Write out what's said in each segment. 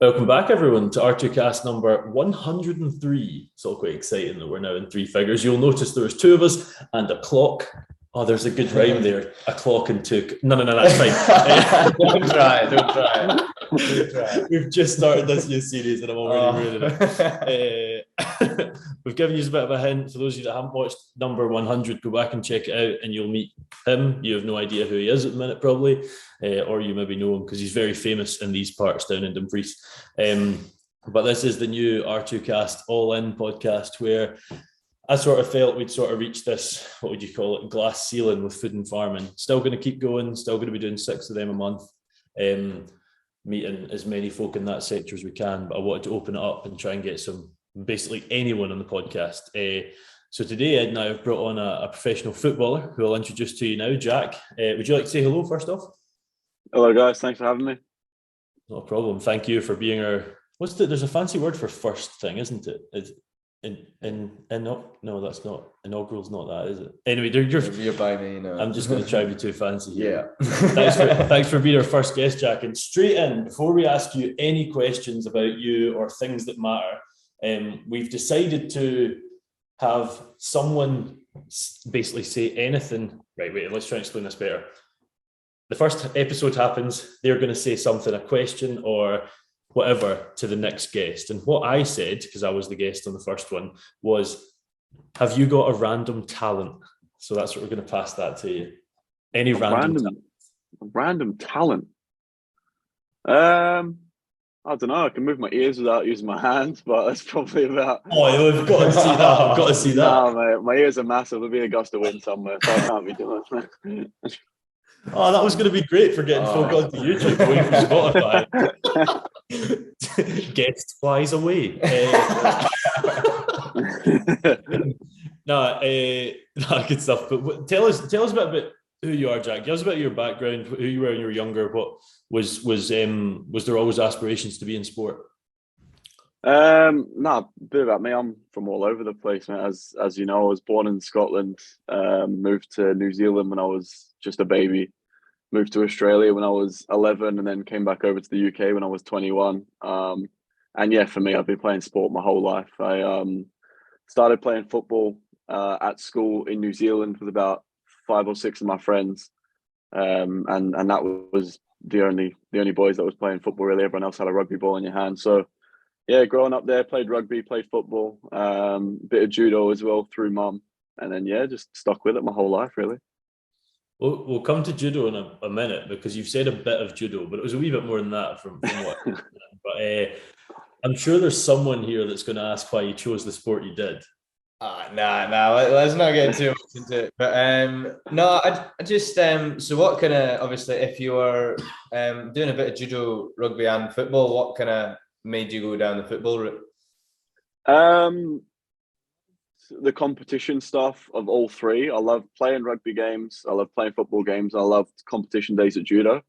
Welcome back, everyone, to R2Kast number 103. It's all quite exciting that we're now in three figures. You'll notice there's two of us and a clock. Oh, there's a good rhyme there. A clock and two. No, that's fine. Don't try. Don't try. We've just started this new series and I'm already ruining it. We've given you a bit of a hint. For those of you that haven't watched number 100, go back and check it out and you'll meet him. You have no idea who he is at the minute, probably. Or you maybe know him because he's very famous in these parts down in Dumfries. But this is the new R2Kast All-In podcast where I sort of felt we'd sort of reached this, what would you call it, glass ceiling with food and farming. Still going to keep going, still going to be doing 6 of them a month, meeting as many folk in that sector as we can. But I wanted to open it up and try and get basically anyone on the podcast. So today, Ed and I have brought on a professional footballer who I'll introduce to you now, Jack. Would you like to say hello first off? Hello, guys. Thanks for having me. Not a problem. Thank you for being our. There's a fancy word for first thing, isn't it? No, that's not. Inaugural's not that, is it? Anyway, you're by me, no. I'm just going to try to be too fancy here. Yeah. Thanks for being our first guest, Jack. And straight in, before we ask you any questions about you or things that matter, we've decided to have someone basically say anything. Right, wait, let's try and explain this better. The first episode happens, they're going to say something, a question or whatever, to the next guest. And what I said, because I was the guest on the first one, was, have you got a random talent? So that's what we're going to pass that to you. Any random talent? Random talent? I don't know. I can move my ears without using my hands, but that's probably about... Oh, I've got to see that. I've got to see that. No, mate, my ears are massive. There'll be a gust of wind somewhere, so I can't be doing it. Oh, that was going to be great for getting folk onto YouTube away from Spotify. Guest flies away. Good stuff. But tell us a bit about who you are, Jack. Give us a bit of your background, who you were when you were younger. What was there always aspirations to be in sport? A bit about me. I'm from all over the place, mate. As you know, I was born in Scotland, moved to New Zealand when I was just a baby, moved to Australia when I was 11, and then came back over to the UK when I was 21. And yeah, for me, I've been playing sport my whole life. I started playing football at school in New Zealand with about 5 or 6 of my friends, and that was the only boys that was playing football. Really, everyone else had a rugby ball in your hand. So yeah, growing up there, played rugby, played football, bit of judo as well through mum, and then yeah, just stuck with it my whole life really. We'll come to judo in a minute because you've said a bit of judo, but it was a wee bit more than that from what. But I'm sure there's someone here that's going to ask why you chose the sport you did. Nah. Let's not get too much into it. But I just so what kind of, obviously, if you were doing a bit of judo, rugby, and football, what kind of made you go down the football route? The competition stuff of all three. I love playing rugby games. I love playing football games. I loved competition days at judo.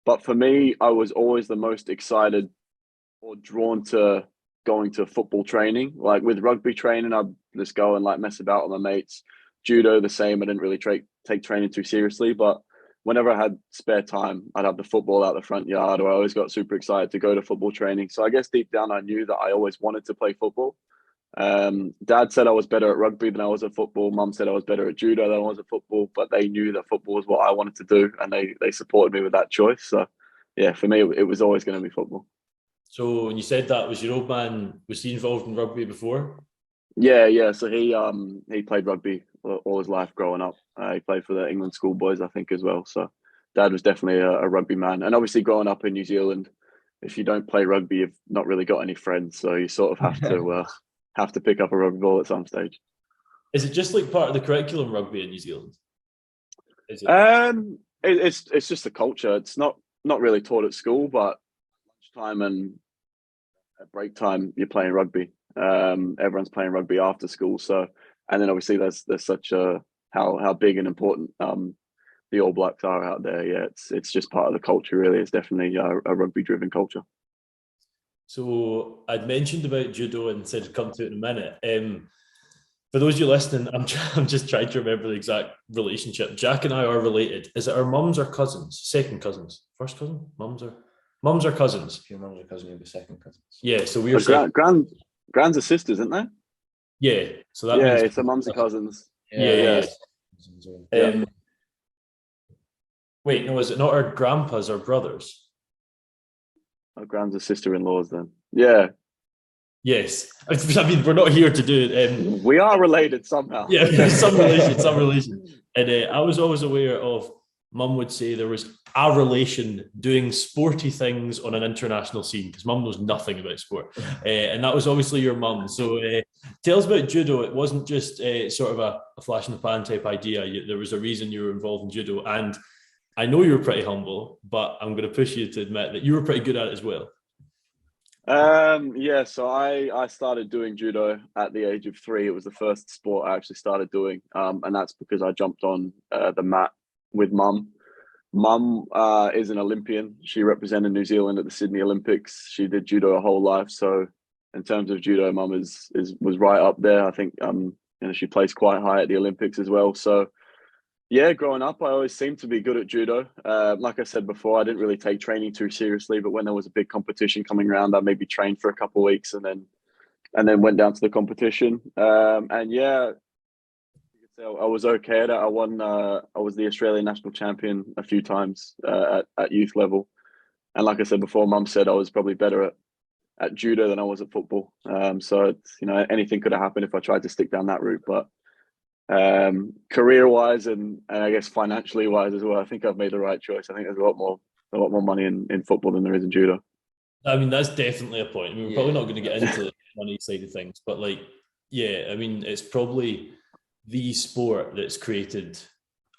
But for me, I was always the most excited or drawn to going to football training. Like with rugby training, I'd just go and like mess about with my mates. Judo, the same. I didn't really take training too seriously. But whenever I had spare time, I'd have the football out the front yard, or I always got super excited to go to football training. So I guess deep down, I knew that I always wanted to play football. Dad said I was better at rugby than I was at football. Mum said I was better at judo than I was at football, but they knew that football was what I wanted to do, and they supported me with that choice. So yeah, for me, it was always going to be football. So when you said that, was your old man, was he involved in rugby before? Yeah. So he played rugby all his life growing up. He played for the England schoolboys, I think, as well. So Dad was definitely a rugby man. And obviously growing up in New Zealand, if you don't play rugby, you've not really got any friends. So you sort of have to pick up a rugby ball at some stage. Is it just like part of the curriculum, rugby in New Zealand? Is it? It's just a culture. It's not really taught at school, but lunchtime and at break time, you're playing rugby. Everyone's playing rugby after school. So, and then obviously there's such a how big and important the All Blacks are out there. Yeah, it's just part of the culture. Really, it's definitely a rugby driven culture. So I'd mentioned about judo and said I'd come to it in a minute. For those of you listening, I'm just trying to remember the exact relationship. Jack and I are related. Is it our mums or cousins? Second cousins? First cousin? Mums or? Mums are cousins. If your mum's a cousin, you'll be second cousins. Yeah, so we're Grand's are sisters, isn't they? Yeah, so that Yeah, means it's a mums and cousins. Yeah. Yeah. Wait, no, is it not our grandpas or brothers? Our grand's are sister-in-laws then. Yeah. Yes, I mean we're not here to do it. We are related somehow. Yeah, some relation. And I was always aware of Mum would say there was a relation doing sporty things on an international scene because Mum knows nothing about sport, and that was obviously your mum. So tell us about judo. It wasn't just sort of a flash in the pan type idea. There was a reason you were involved in judo, and I know you were pretty humble, but I'm going to push you to admit that you were pretty good at it as well. Yeah, so I started doing judo at the age of 3. It was the first sport I actually started doing, and that's because I jumped on the mat with Mum. Mum is an Olympian. She represented New Zealand at the Sydney Olympics. She did judo her whole life. So in terms of judo, Mum was right up there. I think she placed quite high at the Olympics as well. So yeah, growing up, I always seemed to be good at judo. Like I said before, I didn't really take training too seriously, but when there was a big competition coming around, I maybe trained for a couple of weeks and then went down to the competition. And yeah, I was okay at it. I won. I was the Australian national champion a few times at youth level. And like I said before, Mum said I was probably better at judo than I was at football. So it's, anything could have happened if I tried to stick down that route. But career wise and I guess financially wise as well, I think I've made the right choice. I think there's a lot more money in football than there is in judo. I mean, that's definitely a point. I mean, we're probably not going to get into the money side of things, but I mean, it's probably the sport that's created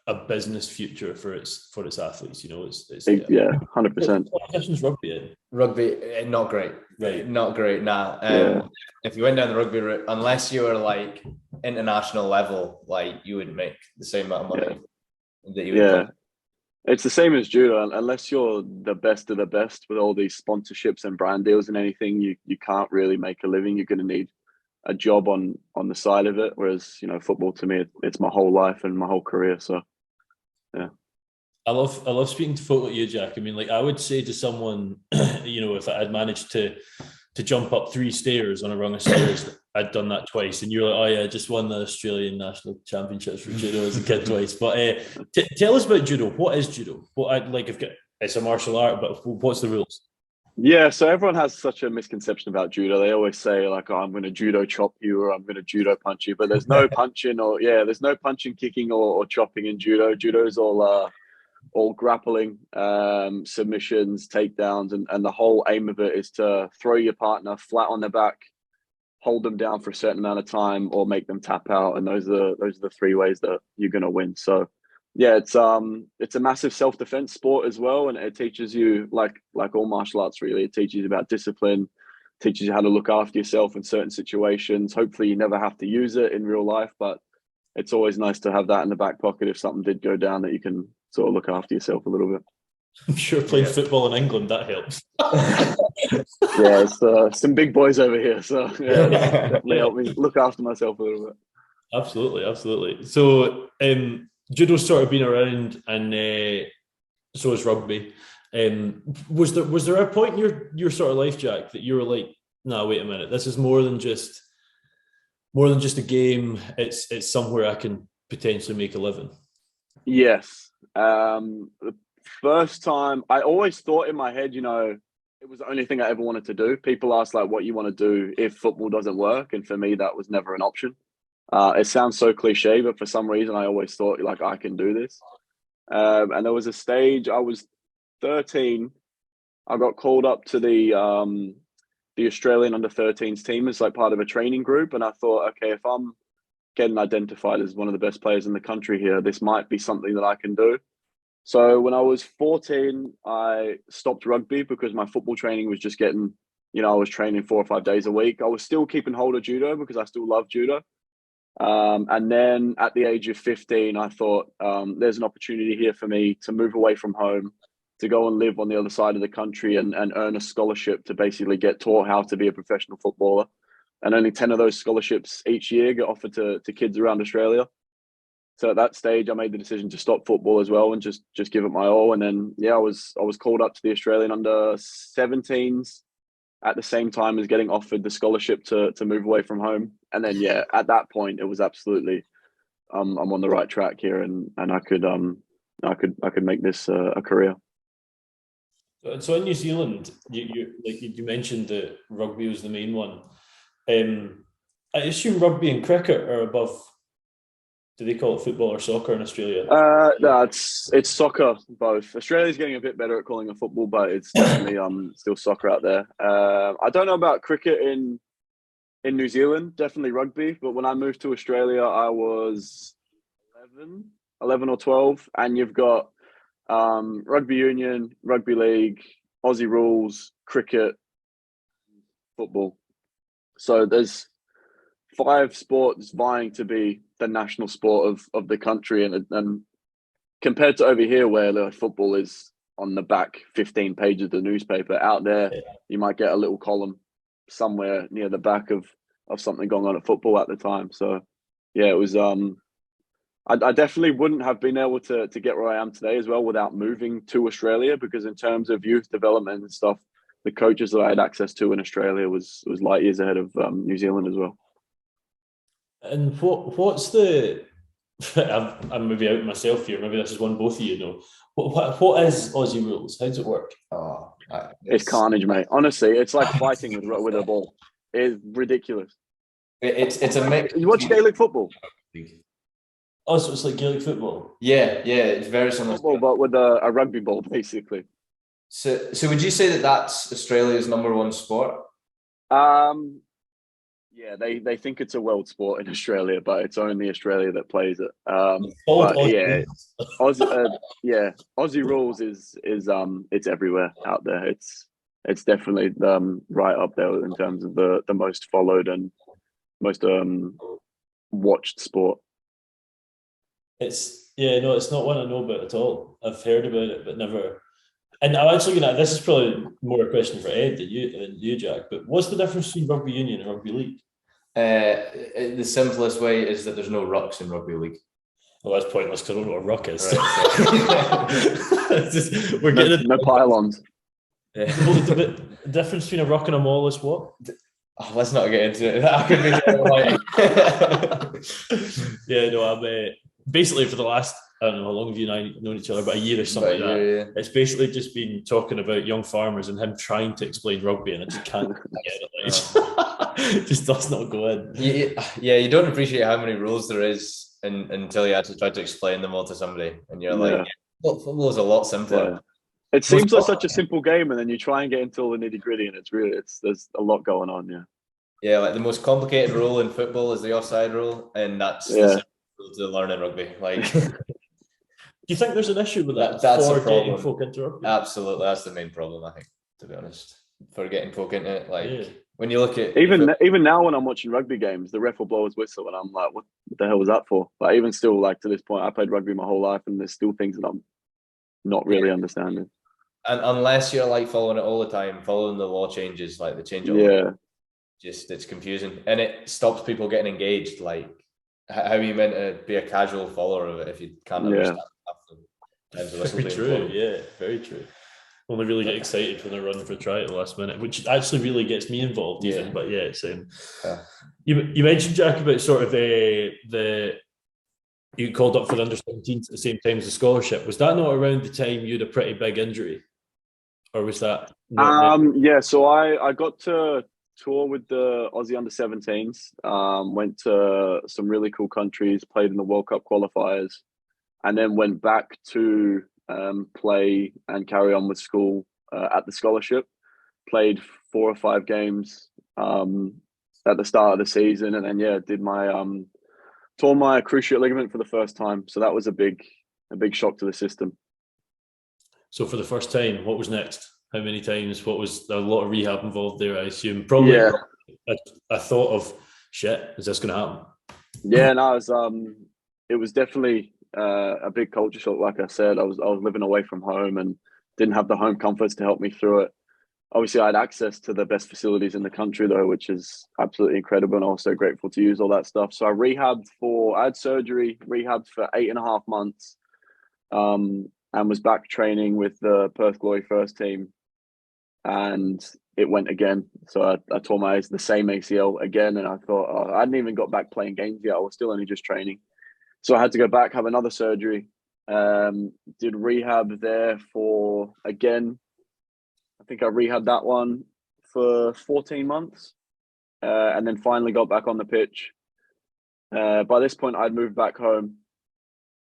a business future for its athletes. It's 100%. Competition's rugby. Rugby, not great. Right. Not great. Nah. If you went down the rugby route, unless you were like international level, like you would make the same amount of money that you would. Play. It's the same as judo. Unless you're the best of the best with all these sponsorships and brand deals and anything, you can't really make a living. You're going to need a job on the side of it. Whereas football to me, it's my whole life and my whole career. So yeah. I love speaking to folk like you, Jack. I mean, I would say to someone, if I had managed to jump up 3 stairs on a rung of stairs, I'd done that twice. And you're like, oh yeah, I just won the Australian National Championships for judo as a kid twice. But tell us about judo. What is judo? It's a martial art, but what's the rules? Yeah, so everyone has such a misconception about judo. They always say like, oh, I'm going to judo chop you or I'm going to judo punch you. But there's no punching there's no punching, kicking or chopping in judo. Judo is all grappling, submissions, takedowns, and the whole aim of it is to throw your partner flat on their back, hold them down for a certain amount of time, or make them tap out. And those are the 3 ways that you're going to win. So yeah, it's a massive self-defense sport as well, and it teaches you like all martial arts really. It teaches you about discipline, teaches you how to look after yourself in certain situations. Hopefully, you never have to use it in real life, but it's always nice to have that in the back pocket if something did go down that you can sort of look after yourself a little bit. I'm sure playing football in England, that helps. Yeah, it's some big boys over here, so yeah, definitely helped me look after myself a little bit. Absolutely. So judo's sort of been around, and so is rugby. Was there a point in your sort of life, Jack, that you were like, no, wait a minute, this is more than just a game. It's somewhere I can potentially make a living. Yes. The first time, I always thought in my head, it was the only thing I ever wanted to do. People ask like what you want to do if football doesn't work, and for me that was never an option. It sounds so cliche, but for some reason I always thought like I can do this. And there was a stage, I was 13, I got called up to the Australian under-13s team as like part of a training group, and I thought, okay, if I'm getting identified as one of the best players in the country here, this might be something that I can do. So when I was 14, I stopped rugby because my football training was just getting, I was training 4 or 5 days a week. I was still keeping hold of judo because I still love judo. And then at the age of 15, I thought there's an opportunity here for me to move away from home, to go and live on the other side of the country and earn a scholarship to basically get taught how to be a professional footballer. And only 10 of those scholarships each year get offered to kids around Australia. So at that stage, I made the decision to stop football as well and just give it my all. And then I was called up to the Australian under-17s at the same time as getting offered the scholarship to move away from home. And then at that point, it was absolutely I'm on the right track here, and I could make this a career. So in New Zealand, you mentioned that rugby was the main one. I assume rugby and cricket are above. Do they call it football or soccer in Australia? No, it's soccer. Both. Australia's getting a bit better at calling it football, but it's definitely still soccer out there. I don't know about cricket in New Zealand. Definitely rugby. But when I moved to Australia, I was 11 or 12, and you've got rugby union, rugby league, Aussie rules, cricket, football. So there's 5 sports vying to be the national sport of the country, and compared to over here where the football is on the back 15 pages of the newspaper, out there you might get a little column somewhere near the back of something going on at football at the time. So it was I definitely wouldn't have been able to get where I am today as well without moving to Australia, because in terms of youth development and stuff, the coaches that I had access to in Australia was light years ahead of New Zealand as well. And what's the? I'm maybe out myself here. Maybe this is one both of you know. What is Aussie rules? How does it work? It's carnage, mate. Honestly, it's like fighting with a ball. It's ridiculous. It's a mix. You watch Gaelic football? Oh, so it's like Gaelic football. Yeah, it's very similar. Football, but with a rugby ball, basically. So would you say that that's Australia's number one sport? Yeah, they think it's a world sport in Australia, but it's only Australia that plays it. Aussie rules is it's everywhere out there. It's definitely right up there in terms of the most followed and most watched sport. It's not one I know about at all. I've heard about it, but never. And I'm actually gonna. This is probably more a question for Ed than you, Jack. But what's the difference between rugby union and rugby league? The simplest way is that there's no rucks in rugby league. Well, that's pointless because I don't know what a ruck is. Right. We're getting no pylons. Yeah. The difference between a ruck and a maul is what? Oh, let's not get into it. That could be I'm basically for the last, I don't know how long have you and I known each other, but a year or something like that. Yeah. It's basically just been talking about young farmers and him trying to explain rugby, and I just can't get it. It just does not go in. You don't appreciate how many rules there is until you actually try to explain them all to somebody, and you're like, football is a lot simpler. Yeah. It seems like such a simple game, and then you try and get into all the nitty gritty, and there's a lot going on. Yeah, like the most complicated rule in football is the offside rule, and that's the simple rule to learn in rugby. Like, do you think there's an issue with that? That's for a problem. Getting folk into rugby? Absolutely, that's the main problem, I think, to be honest, for getting folk into it. Like when you look at even now when I'm watching rugby games, the ref will blow his whistle, and I'm like, what the hell was that for? But even still, like to this point, I played rugby my whole life, and there's still things that I'm not really understanding. And unless you're like following it all the time, following the law changes, like the change of just it's confusing, and it stops people getting engaged. Like, how are you meant to be a casual follower of it if you can't understand? Very true. Very true. Only really get excited when they're running for a try at the last minute, which actually really gets me involved. Even, but it's you mentioned, Jack, about sort of you called up for the under-17s at the same time as the scholarship. Was that not around the time you had a pretty big injury, or was that? So I got to tour with the Aussie under-17s. Went to some really cool countries, played in the World Cup qualifiers, and then went back to play and carry on with school at the scholarship. Played 4 or 5 games at the start of the season, and then did my tore my cruciate ligament for the first time. So that was a big shock to the system. So for the first time, what was next? How many times? What was a lot of rehab involved there? I assume probably. Yeah. I thought of shit. Is this going to happen? Yeah, no, it was definitely a big culture shock. Like I said, I was living away from home and didn't have the home comforts to help me through it. obviously I had access to the best facilities in the country though, which is absolutely incredible, and also grateful to use all that stuff. So I had surgery, rehabbed for 8.5 months, and was back training with the Perth Glory first team, and it went again. So I tore the same ACL again, and I thought, oh, I hadn't even got back playing games yet. I was still only just training. So I had to go back, have another surgery. Did rehab there for, again, I think I rehabbed that one for 14 months, and then finally got back on the pitch. By this point, I'd moved back home,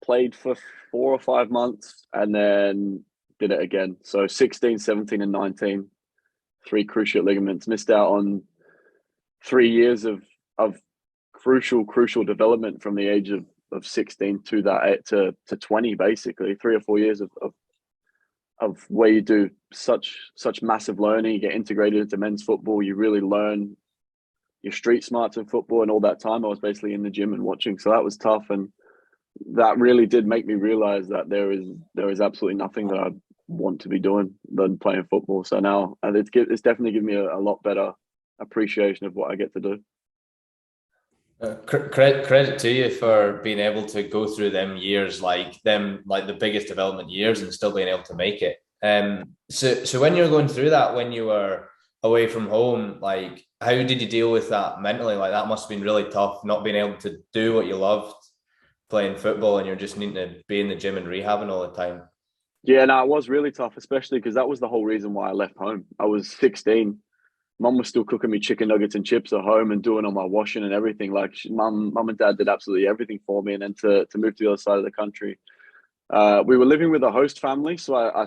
played for 4 or 5 months, and then did it again. So 16, 17, and 19, 3 cruciate ligaments. Missed out on 3 years of crucial development from the age of 16 to 20, basically 3 or 4 years of where you do such massive learning. You get integrated into men's football. You really learn your street smarts in football, and all that time I was basically in the gym and watching. So that was tough, and that really did make me realize that there is absolutely nothing that I want to be doing than playing football. So now it's definitely given me a lot better appreciation of what I get to do. Credit to you for being able to go through them years, like the biggest development years, and still being able to make it. So when you were going through that, when you were away from home, like, how did you deal with that mentally? Like, that must have been really tough, not being able to do what you loved, playing football, and you're just needing to be in the gym and rehabbing all the time. Yeah, no, it was really tough, especially because that was the whole reason why I left home. I was 16. Mum was still cooking me chicken nuggets and chips at home and doing all my washing and everything. Like, mum and dad did absolutely everything for me. And then to move to the other side of the country, we were living with a host family. So I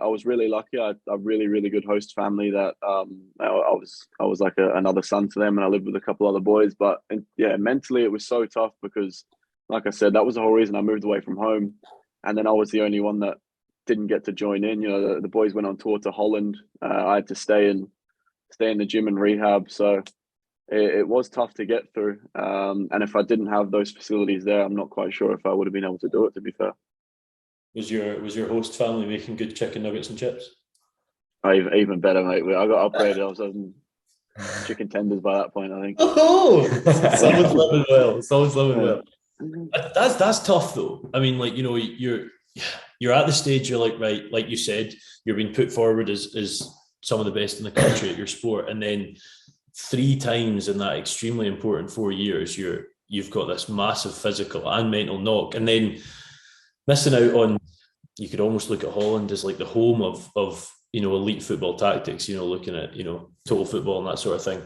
was really lucky. I had a really good host family that I was like another son to them, and I lived with a couple other boys. But yeah, mentally it was so tough because, like I said, that was the whole reason I moved away from home. And then I was the only one that didn't get to join in. You know, the boys went on tour to Holland. I had to stay in the gym and rehab. So it was tough to get through. And if I didn't have those facilities there, I'm not quite sure if I would have been able to do it, to be fair. Was your host family making good chicken nuggets and chips? Even better, mate. I got upgraded. I was having chicken tenders by that point, I think. Oh, someone's living well. Someone's living well. That's tough though. I mean, like, you know, you're at the stage, you're like, right, like you said, you're being put forward as some of the best in the country at your sport, and then 3 times in that extremely important 4 years, you've got this massive physical and mental knock, and then missing out on. You could almost look at Holland as like the home of you know, elite football tactics. You know, looking at, you know, total football and that sort of thing.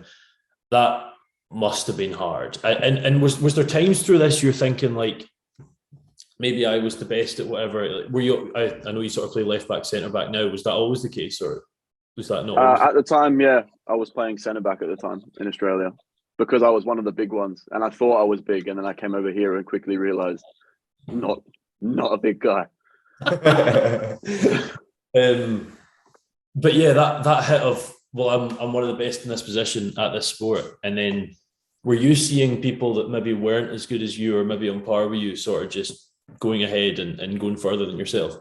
That must have been hard. And was there times through this you're thinking like, maybe I was the best at whatever? Were you? I know you sort of play left back, centre back now. Was that always the case, or was that not? At the time, yeah, I was playing centre back at the time in Australia because I was one of the big ones, and I thought I was big, and then I came over here and quickly realised not a big guy. But yeah, that hit of, well, I'm one of the best in this position at this sport, and then were you seeing people that maybe weren't as good as you or maybe on par with you sort of just going ahead and going further than yourself?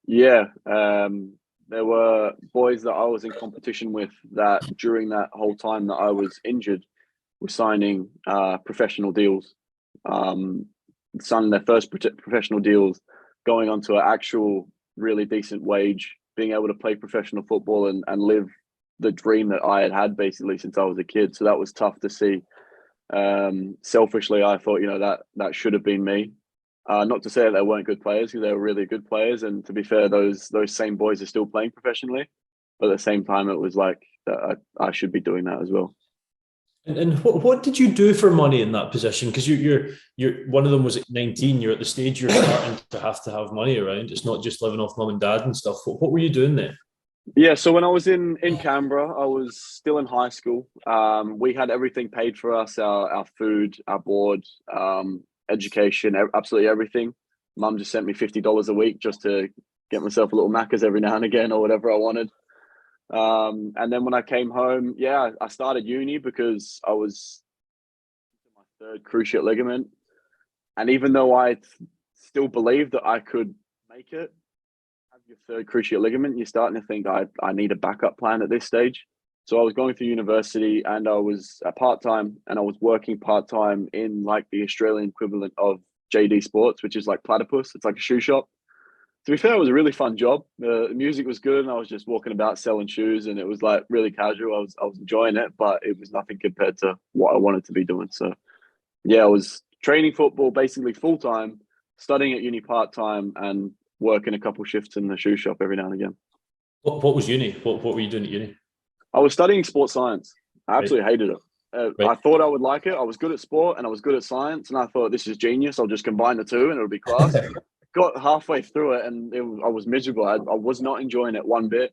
Yeah, there were boys that I was in competition with that during that whole time that I was injured were signing professional deals, signing their first professional deals, going onto an actual really decent wage, being able to play professional football and live the dream that I had basically since I was a kid. So that was tough to see. Selfishly, I thought, you know, that should have been me. Not to say that they weren't good players, because they were really good players. And to be fair, those same boys are still playing professionally. But at the same time, it was like I should be doing that as well. And what did you do for money in that position? Because you're one of them was at 19. You're at the stage you're starting to have money around. It's not just living off mum and dad and stuff. What were you doing there? Yeah, so when I was in Canberra, I was still in high school. We had everything paid for us: our food, our board, education, absolutely everything. Mum just sent me $50 a week just to get myself a little Macca's every now and again or whatever I wanted. And then when I came home, yeah, I started uni because I was my 3rd cruciate ligament. And even though I still believed that I could make it, have your third cruciate ligament, you're starting to think I need a backup plan at this stage. So I was going through university and I was at part-time and I was working part-time in like the Australian equivalent of JD Sports, which is like Platypus. It's like a shoe shop. To be fair, it was a really fun job. The music was good and I was just walking about selling shoes and it was like really casual. I was enjoying it, but it was nothing compared to what I wanted to be doing. So yeah, I was training football basically full-time, studying at uni part-time and working a couple shifts in the shoe shop every now and again. What was uni? What were you doing at uni? I was studying sports science. I absolutely hated it. Right. I thought I would like it. I was good at sport and I was good at science. And I thought, this is genius. I'll just combine the two and it'll be class. Got halfway through it and I was miserable. I was not enjoying it one bit.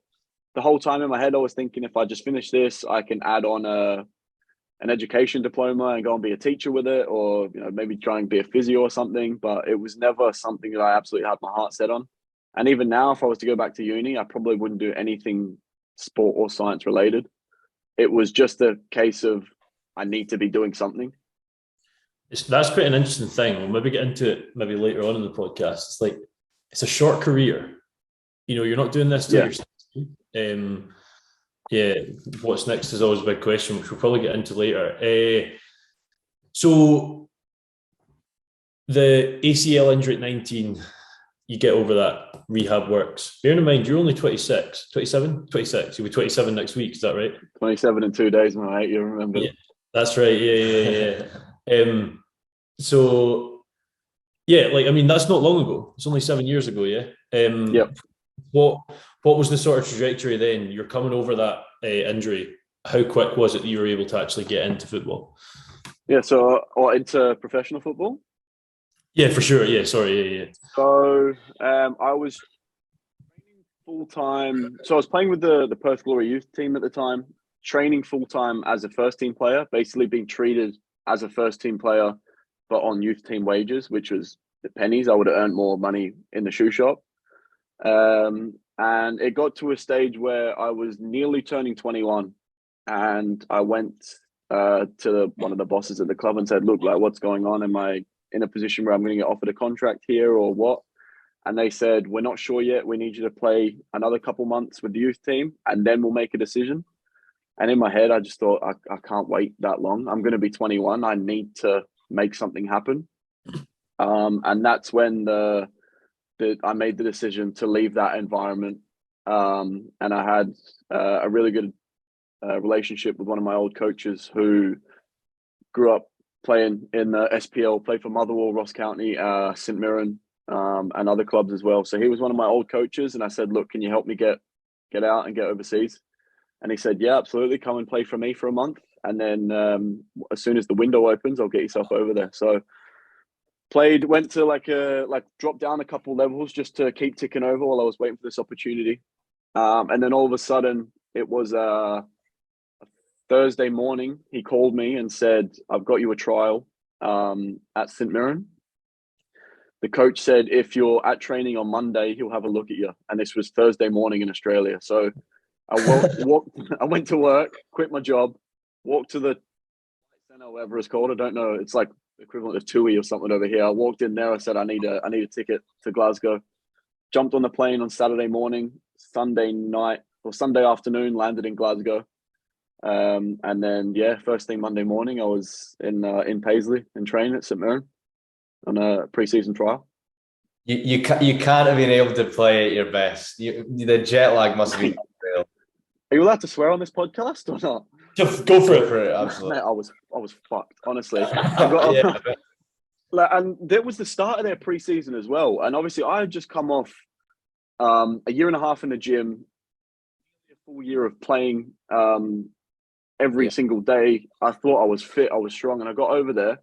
The whole time in my head, I was thinking if I just finish this, I can add on an education diploma and go and be a teacher with it, or maybe try and be a physio or something. But it was never something that I absolutely had my heart set on. And even now, if I was to go back to uni, I probably wouldn't do anything sport or science related. It was just a case of I need to be doing something. That's quite an interesting thing. We'll maybe get into it maybe later on in the podcast. It's like it's a short career. You're not doing this till you're 60. What's next is always a big question, which we'll probably get into later. So the ACL injury at 19, you get over that, rehab works. Bearing in mind, you're only 26, 27, 26. You'll be 27 next week, is that right? 27 in 2 days, mate, you remember. Yeah, that's right, yeah. So, yeah, that's not long ago. It's only 7 years ago, yeah? Yep. What was the sort of trajectory then? You're coming over that injury. How quick was it that you were able to actually get into football? Yeah, so into professional football? Yeah, for sure. Yeah, sorry. Yeah. So I was training full-time. So I was playing with the Perth Glory youth team at the time, training full-time as a first-team player, basically being treated as a first-team player, but on youth team wages, which was the pennies. I would have earned more money in the shoe shop. And it got to a stage where I was nearly turning 21 and I went to one of the bosses at the club and said, look, like, what's going on? Am I in a position where I'm going to get offered a contract here or what? And they said, we're not sure yet. We need you to play another couple months with the youth team and then we'll make a decision. And in my head, I just thought, I can't wait that long. I'm going to be 21. I need to make something happen. And that's when I made the decision to leave that environment. And I had a really good relationship with one of my old coaches who grew up playing in the SPL, played for Motherwell, Ross County, St Mirren, and other clubs as well. So he was one of my old coaches. And I said, look, can you help me get out and get overseas? And he said, yeah, absolutely. Come and play for me for a month. And then as soon as the window opens, I'll get yourself over there. So went to dropped down a couple levels just to keep ticking over while I was waiting for this opportunity. And then all of a sudden it was a Thursday morning. He called me and said, I've got you a trial at St Mirren. The coach said, if you're at training on Monday, he'll have a look at you. And this was Thursday morning in Australia. So I went to work, quit my job, walked to the center, whatever it's called. I don't know. It's like equivalent of TUI or something over here. I walked in there. I said, I need a ticket to Glasgow. Jumped on the plane on Saturday morning, Sunday night or Sunday afternoon, landed in Glasgow. And then, first thing Monday morning, I was in Paisley in training at St Mirren on a pre-season trial. You can't have been able to play at your best. The jet lag must have been unreal. Are you allowed to swear on this podcast or not? Go for it. Mate, Absolutely. I was fucked, honestly. And that was the start of their pre-season as well. And obviously, I had just come off a year and a half in the gym, a full year of playing every single day. I thought I was fit, I was strong, and I got over there.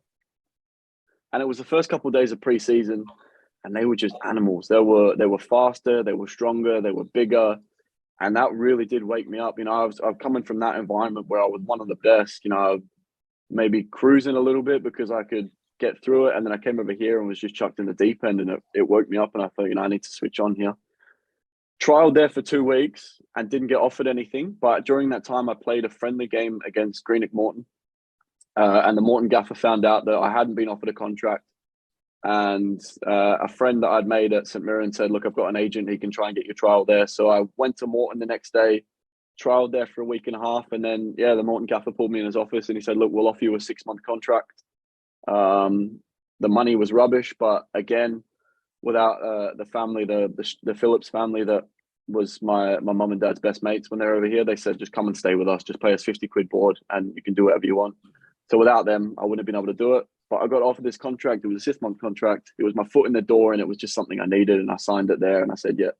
And it was the first couple of days of pre-season, and they were just animals. They were faster, they were stronger, they were bigger. And that really did wake me up. I was coming from that environment where I was one of the best, maybe cruising a little bit because I could get through it. And then I came over here and was just chucked in the deep end, and it woke me up. And I thought, I need to switch on here. Trialed there for 2 weeks and didn't get offered anything. But during that time, I played a friendly game against Greenock Morton. And the Morton gaffer found out that I hadn't been offered a contract. and a friend that I'd made at St Mirren said, "Look, I've got an agent. He can try and get your trial there." So I went to Morton the next day, trialed there for a week and a half, and then the Morton gaffer pulled me in his office and he said, "Look, we'll offer you a 6-month contract." The money was rubbish, but again, without the family, the Phillips family that was my mum and dad's best mates when they're over here, they said, "Just come and stay with us. Just pay us 50 quid board and you can do whatever you want." So without them, I wouldn't have been able to do it. But I got offered this contract. It was a 6-month contract. It was my foot in the door, and it was just something I needed. And I signed it there, and I said, "Yeah,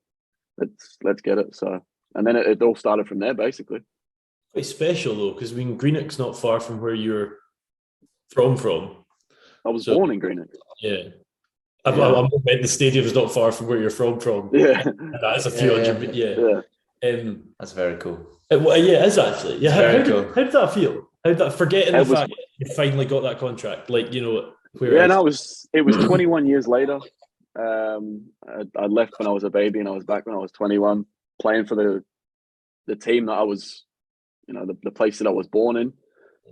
let's get it." So, and then it all started from there, basically. Quite special though, because Greenock's not far from where you're from. I was born in Greenock. Yeah. I'm meant the stadium's not far from where you're from. Yeah, that's a few hundred. Yeah. That's very cool. Yeah, it is actually. Yeah, how did that feel? How did that forgetting the fact that you finally got that contract? Like, you know, it was 21 years later. I left when I was a baby, and I was back when I was 21, playing for the team that I was, the place that I was born in,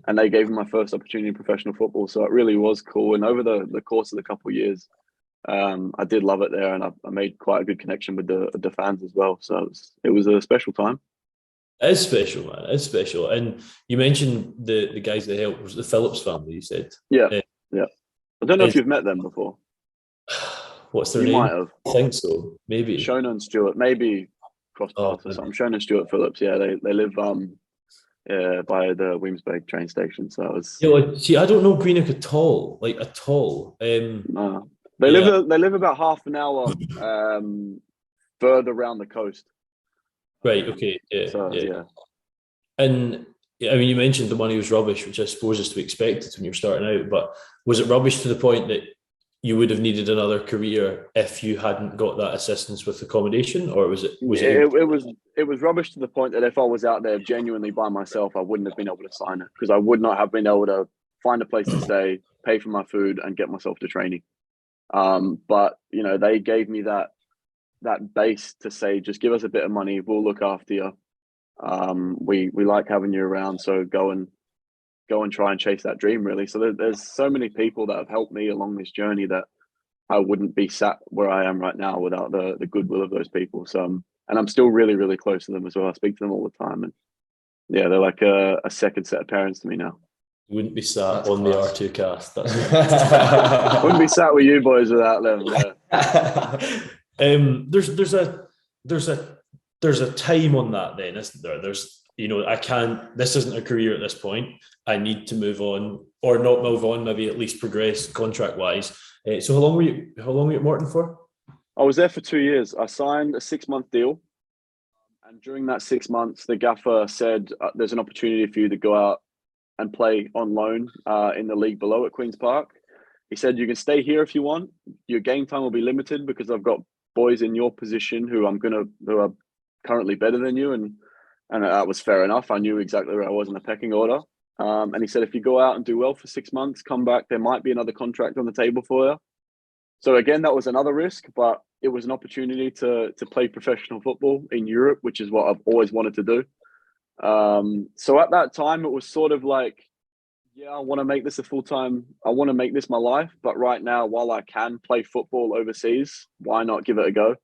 and they gave me my first opportunity in professional football. So it really was cool. And over the course of the couple of years, I did love it there, and I made quite a good connection with the fans as well. So it was a special time. It's special, man. It's special. And you mentioned the guys that helped. Was the Phillips family, you said? Yeah. I don't know if you've met them before. What's their name? Might have. I think so. Maybe. Shona and Stuart. Maybe cross paths or something. Shona and Stuart Phillips. Yeah, they live by the Williamsburg train station. So I was. See, I don't know Greenock at all. Like at all. No. They live about half an hour further around the coast. Right. Okay. Yeah. So, yeah. And I mean, you mentioned the money was rubbish, which I suppose is to be expected when you're starting out. But was it rubbish to the point that you would have needed another career if you hadn't got that assistance with accommodation, or was it? It was rubbish to the point that if I was out there genuinely by myself, I wouldn't have been able to sign it, because I would not have been able to find a place to stay, pay for my food, and get myself to training. But they gave me that base to say, just give us a bit of money, we'll look after you. We like having you around, so go and try and chase that dream, really. So there's so many people that have helped me along this journey that I wouldn't be sat where I am right now without the goodwill of those people. So and I'm still really, really close to them as well. I speak to them all the time, and yeah, they're like a second set of parents to me now. You wouldn't be sat on the R2Kast. That's wouldn't be sat with you boys without them. Yeah. There's a time on that then, isn't there? There's, this isn't a career at this point. I need to move on, or not move on, maybe at least progress contract wise. So how long were you at Morton for? I was there for 2 years. I signed a 6-month deal. And during that 6 months, the gaffer said, there's an opportunity for you to go out and play on loan in the league below at Queen's Park. He said, you can stay here if you want. Your game time will be limited because I've got boys in your position who are currently better than you. And that was fair enough. I knew exactly where I was in the pecking order. And he said, if you go out and do well for 6 months, come back, there might be another contract on the table for you. So again, that was another risk, but it was an opportunity to play professional football in Europe, which is what I've always wanted to do. So at that time, it was sort of like, yeah, I want to make this I want to make this my life. But right now, while I can play football overseas, why not give it a go?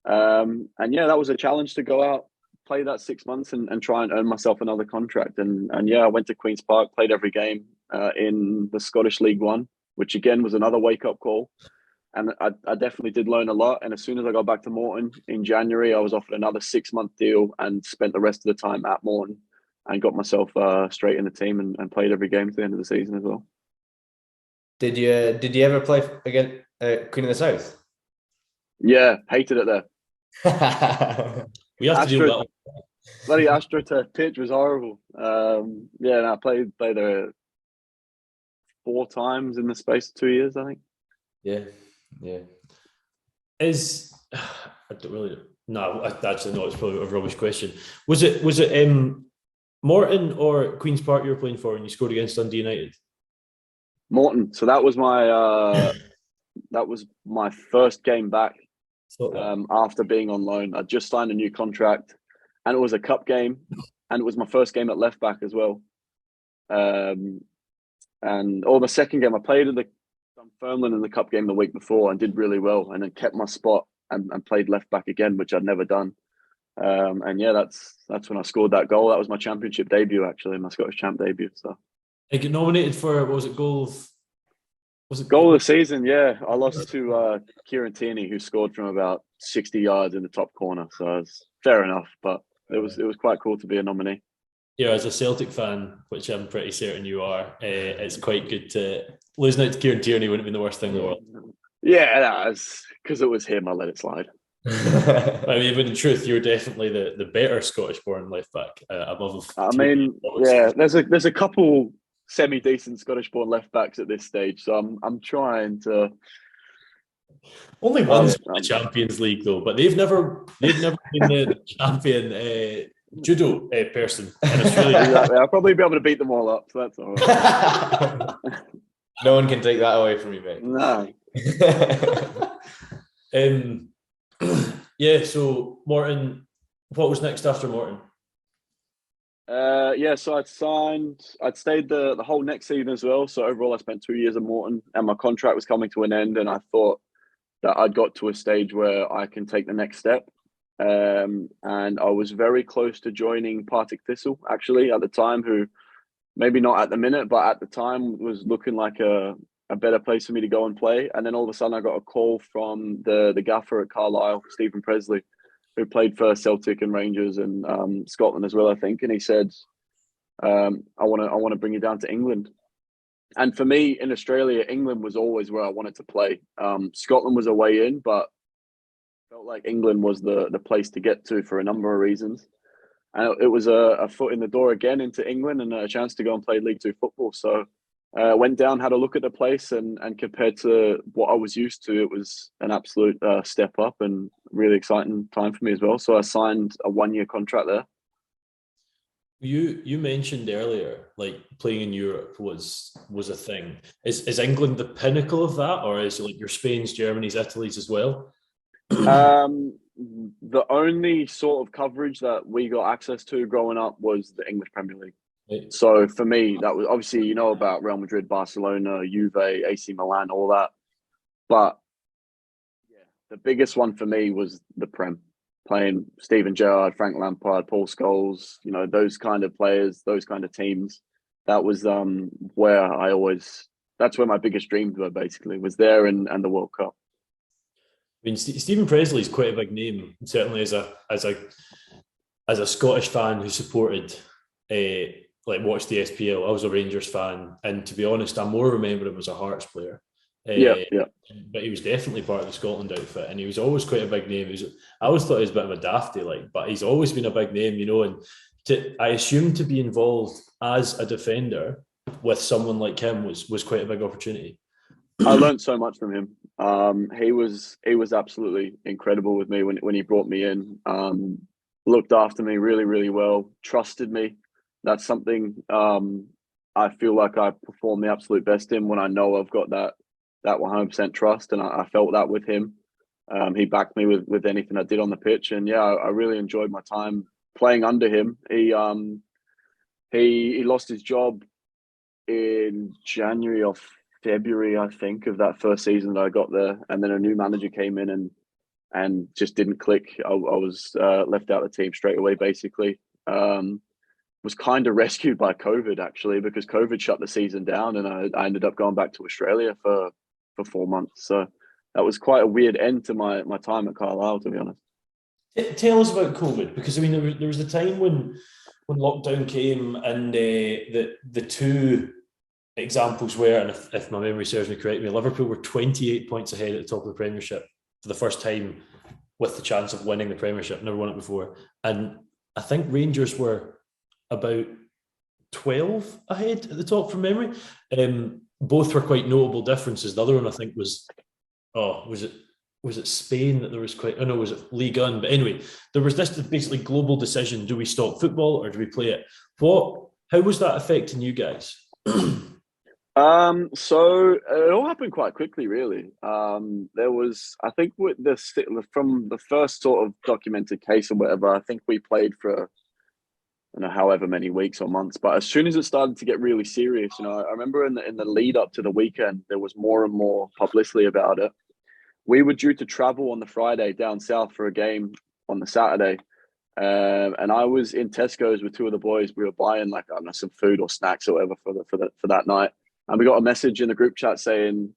And yeah, that was a challenge to go out, play that 6 months and try and earn myself another contract. And yeah, I went to Queen's Park, played every game in the Scottish League One, which again was another wake-up call. And I definitely did learn a lot. And as soon as I got back to Morton in January, I was offered another 6-month deal and spent the rest of the time at Morton and got myself straight in the team and played every game to the end of the season as well. Did you ever play against Queen of the South? Yeah, hated it there. We have to do that. Bloody AstroTurf pitch was horrible. Yeah, and I played there 4 times in the space of 2 years, I think. Yeah. I don't really. No, actually, no. It's probably a rubbish question. Was it Morton or Queen's Park you were playing for, and you scored against Dundee United? Morton. So that was my first game back after being on loan. I just signed a new contract, and it was a cup game, and it was my first game at left back as well. The second game I played Dunfermline in the cup game the week before and did really well, and then kept my spot and played left back again, which I'd never done. And yeah, that's when I scored that goal. That was my championship debut, actually, my Scottish champ debut. So I get nominated for, what was it, goal of the season? Yeah, I lost to Kieran Tierney, who scored from about 60 yards in the top corner. So it's fair enough, but it was quite cool to be a nominee. Yeah, as a Celtic fan, which I'm pretty certain you are, it's quite good to losing out to Kieran Tierney wouldn't be the worst thing in the world. Yeah, because it was him, I let it slide. I mean, but in truth, you're definitely the better Scottish-born left back above. I mean, yeah, there's a couple semi-decent Scottish-born left backs at this stage, so I'm trying to. Only one's in the Champions League though, but they've never been the champion judo person in Australia. Exactly. I'll probably be able to beat them all up, so that's all right. No one can take that away from you, mate. No. Yeah, so Morton, what was next after Morton? Yeah, so I'd stayed the whole next season as well. So overall, I spent 2 years at Morton, and my contract was coming to an end, and I thought that I'd got to a stage where I can take the next step. And I was very close to joining Partick Thistle, actually, at the time, who maybe not at the minute, but at the time was looking like a better place for me to go and play. And then all of a sudden I got a call from the gaffer at Carlisle, Stephen Presley, who played for Celtic and Rangers and Scotland as well, I think. And he said, I want to bring you down to England. And for me in Australia, England was always where I wanted to play. Scotland was a way in, but felt like England was the place to get to for a number of reasons. And it was a foot in the door again into England and a chance to go and play League Two football. So went down, had a look at the place, and compared to what I was used to, it was an absolute step up and really exciting time for me as well. So I signed a 1-year contract there. You mentioned earlier, like playing in Europe was a thing. Is England the pinnacle of that, or is it like your Spain's, Germany's, Italy's as well? The only sort of coverage that we got access to growing up was the English Premier League. Right. So for me, that was obviously, you know, about Real Madrid, Barcelona, Juve, AC Milan, all that. But yeah, the biggest one for me was the Prem, playing Steven Gerrard, Frank Lampard, Paul Scholes, you know, those kind of players, those kind of teams. That was that's where my biggest dreams were, basically, was there and the World Cup. I mean, Stephen Presley is quite a big name, certainly as a Scottish fan who supported, watched the SPL. I was a Rangers fan, and to be honest, I more remember him as a Hearts player. Yeah. But he was definitely part of the Scotland outfit, and he was always quite a big name. I always thought he was a bit of a dafty, but he's always been a big name, you know. And I assume to be involved as a defender with someone like him was quite a big opportunity. I learned so much from him. He was absolutely incredible with me when he brought me in. Looked after me really, really well. Trusted me. That's something I feel like I perform the absolute best in when I know I've got that 100% trust, and I felt that with him. He backed me with anything I did on the pitch, and yeah, I really enjoyed my time playing under him. He lost his job in January or February, I think, of that first season that I got there, and then a new manager came in and just didn't click. I was left out of the team straight away, basically. Was kind of rescued by COVID, actually, because COVID shut the season down, and I ended up going back to Australia for 4 months. So that was quite a weird end to my time at Carlisle, to be honest. Tell us about COVID, because I mean there was a time when lockdown came, and the two examples were, and if my memory serves me correctly, Liverpool were 28 points ahead at the top of the Premiership for the first time, with the chance of winning the Premiership. Never won it before. And I think Rangers were about 12 ahead at the top from memory. Both were quite notable differences. The other one, I think, was it Spain that there was quite... Oh no, was it Ligue 1? But anyway, there was this basically global decision: do we stop football or do we play it? How was that affecting you guys? So it all happened quite quickly, really. There was, I think, with from the first sort of documented case or whatever, I think we played for don't know, however many weeks or months. But as soon as it started to get really serious, I remember in the lead up to the weekend, there was more and more publicity about it. We were due to travel on the Friday down south for a game on the Saturday. And I was in Tesco's with two of the boys. We were buying like, I don't know, some food or snacks or whatever for that night. And we got a message in the group chat saying,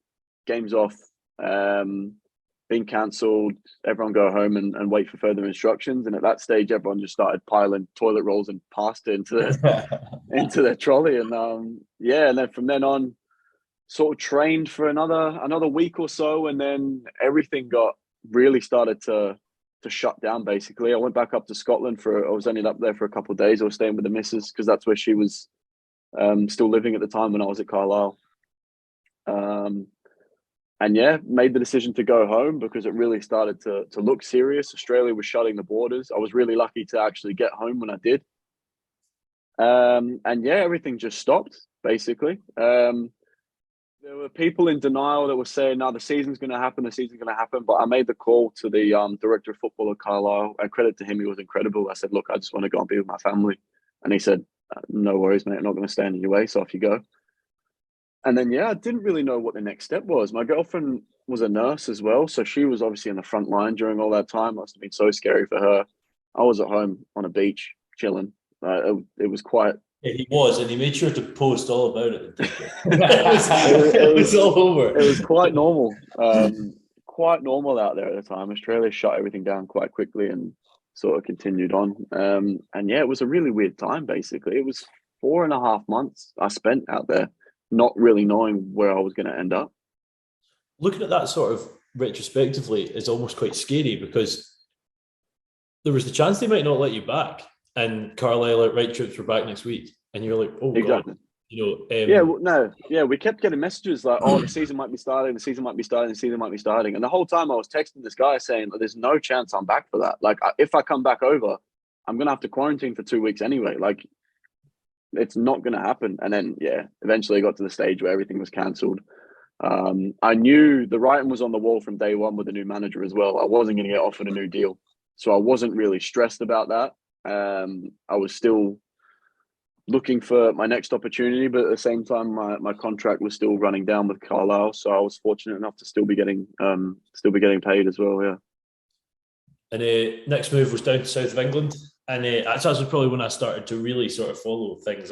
game's off, been cancelled. Everyone go home and wait for further instructions. And at that stage, everyone just started piling toilet rolls and pasta into their trolley. And and then from then on, sort of trained for another week or so, and then everything really started to shut down. Basically, I went back up to Scotland I was only up there for a couple of days. I was staying with the missus because that's where she was still living at the time when I was at Carlisle. And made the decision to go home because it really started to look serious. Australia was shutting the borders. I was really lucky to actually get home when I did. Everything just stopped, basically. There were people in denial that were saying, no, the season's going to happen. But I made the call to the director of football at Carlisle. And credit to him, he was incredible. I said, look, I just want to go and be with my family. And he said, no worries, mate. I'm not going to stand in your way. So off you go. And then, I didn't really know what the next step was. My girlfriend was a nurse as well. So she was obviously in the front line during all that time. It must have been so scary for her. I was at home on a beach, chilling. It was quite... Yeah, he was, and he made sure to post all about it. it was all over. It was quite normal. Quite normal out there at the time. Australia shut everything down quite quickly and sort of continued on. It was a really weird time, basically. It was 4.5 months I spent out there, not really knowing where I was going to end up. Looking at that sort of retrospectively is almost quite scary because there was the chance they might not let you back. And Carlisle right troops were back next week, and you're like, "Oh exactly." God, we kept getting messages like, "Oh, the season might be starting. The season might be starting." And the whole time I was texting this guy saying, "There's no chance I'm back for that. Like, if I come back over, I'm gonna have to quarantine for 2 weeks anyway. Like, it's not gonna happen." And then, eventually I got to the stage where everything was cancelled. I knew the writing was on the wall from day one with the new manager as well. I wasn't going to get offered a new deal, so I wasn't really stressed about that. I was still looking for my next opportunity, but at the same time, my contract was still running down with Carlisle, so I was fortunate enough to still be getting paid as well. Yeah. And next move was down to south of England, and that's actually probably when I started to really sort of follow things.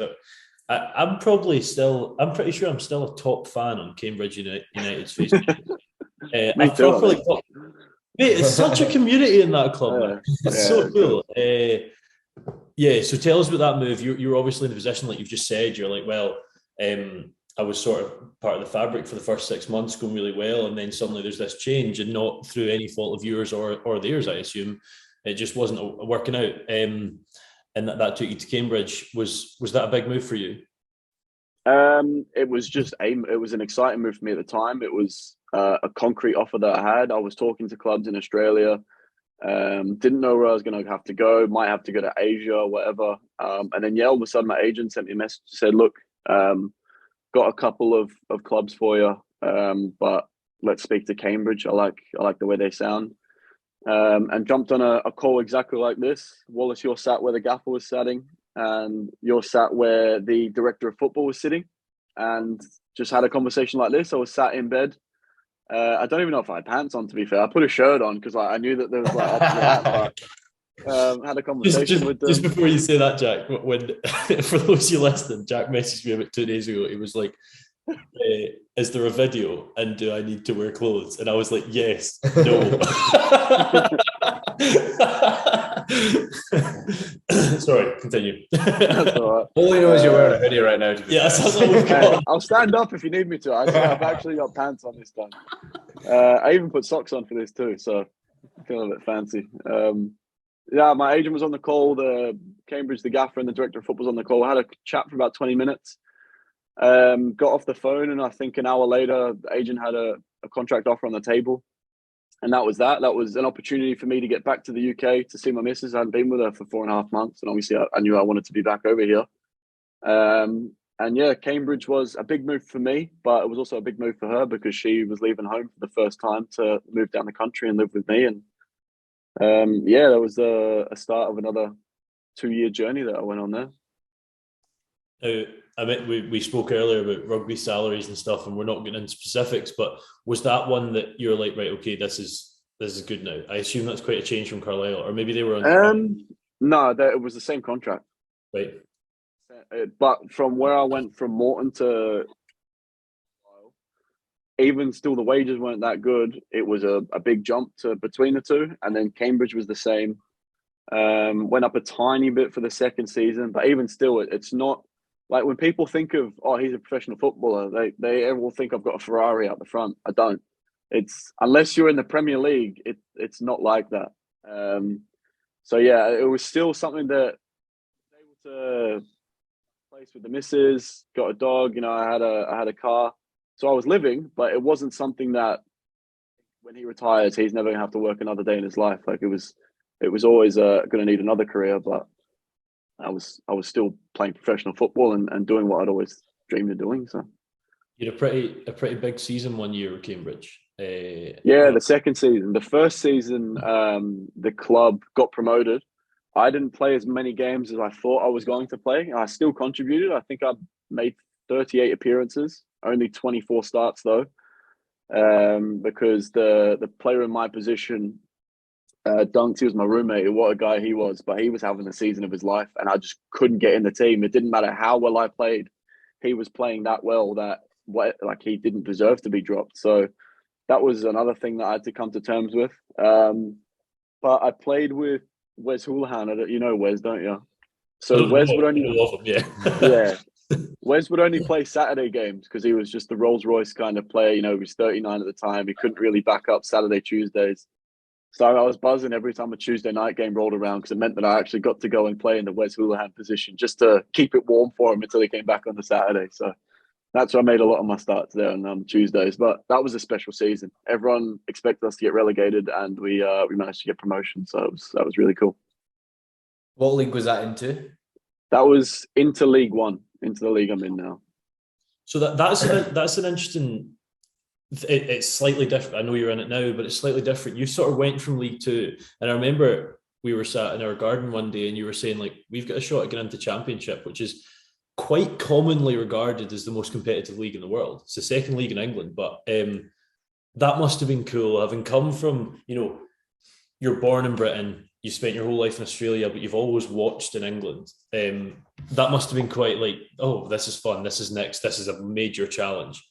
I'm pretty sure I'm still a top fan on Cambridge United's Facebook. Me too. Mate, it's such a community in that club, man. It's so cool. So tell us about that move. You're obviously in the position, like you've just said, you're like, well, I was sort of part of the fabric for the first 6 months, going really well, and then suddenly there's this change, and not through any fault of yours or theirs, I assume. It just wasn't working out. And that took you to Cambridge. Was that a big move for you? It was an exciting move for me at the time. It was a concrete offer that I had. I was talking to clubs in Australia. Didn't know where I was going to have to go. Might have to go to Asia or whatever. And then all of a sudden my agent sent me a message and said, "Look, got a couple of clubs for you, but let's speak to Cambridge. I like the way they sound." And jumped on a call exactly like this. Wallace, you're sat where the gaffer was sitting, and you're sat where the director of football was sitting, and just had a conversation like this. I was sat in bed. I don't even know if I had pants on, to be fair. I put a shirt on because I knew that there was like that, but had a conversation with them. Just before you say that, Jack, when for those of you listening, Jack messaged me about 2 days ago. He was like, "Is there a video? And do I need to wear clothes?" And I was like, "Yes, no." Sorry, continue. That's all right. All you know is you're wearing a hoodie right now. That's all we've got. I'll stand up if you need me to. I've actually got pants on this time. I even put socks on for this too, so I feel a bit fancy. My agent was on the call. The Cambridge, the gaffer, and the director of football was on the call. I had a chat for about 20 minutes. Got off the phone, and I think an hour later, the agent had a contract offer on the table. And that was that. That was an opportunity for me to get back to the UK to see my missus. I hadn't been with her for 4.5 months. And obviously I knew I wanted to be back over here. Cambridge was a big move for me, but it was also a big move for her because she was leaving home for the first time to move down the country and live with me. And that was a start of another 2-year journey that I went on there. I mean, we spoke earlier about rugby salaries and stuff, and we're not getting into specifics, but was that one that you're like, right, okay, this is good now? I assume that's quite a change from Carlisle, or maybe they were on. No, it was the same contract. Right. But from where I went from Morton to, even still, the wages weren't that good. It was a big jump between the two, and then Cambridge was the same. Went up a tiny bit for the second season, but even still, it's not like when people think of, oh, he's a professional footballer, they everyone think I've got a Ferrari out the front. I don't. It's unless you're in the Premier League, it's not like that. So yeah, it was still something that I was able to place with the missus, got a dog, I had a car. So I was living, but it wasn't something that when he retires, he's never gonna have to work another day in his life. Like it was always gonna need another career, but I was still playing professional football and doing what I'd always dreamed of doing. So you had a pretty big season one year with Cambridge. The second season. The first season, the club got promoted. I didn't play as many games as I thought I was going to play. I still contributed. I think I made 38 appearances, only 24 starts though, because the player in my position, Dunks, he was my roommate. What a guy he was, but he was having the season of his life, and I just couldn't get in the team. It didn't matter how well I played. He was playing that well that he didn't deserve to be dropped. So that was another thing that I had to come to terms with. But I played with Wes Houlihan. You know Wes, don't you? So Wes would only Wes would only play Saturday games because he was just the Rolls Royce kind of player. He was 39 at the time. He couldn't really back up Saturday, Tuesdays. So I was buzzing every time a Tuesday night game rolled around because it meant that I actually got to go and play in the Wes Houlihan position just to keep it warm for him until he came back on the Saturday. So that's where I made a lot of my starts there on Tuesdays. But that was a special season. Everyone expected us to get relegated, and we managed to get promotion. So that was really cool. What league was that into? That was into League One, into the league I'm in now. So that's an interesting. It's slightly different. I know you're in it now, but it's slightly different. You sort of went from League Two, and I remember we were sat in our garden one day, and you were saying like, we've got a shot at getting into Championship, which is quite commonly regarded as the most competitive league in the world. It's the second league in England, but that must have been cool. Having come from, you're born in Britain, you spent your whole life in Australia, but you've always watched in England. That must have been quite like, oh, this is fun. This is next. This is a major challenge.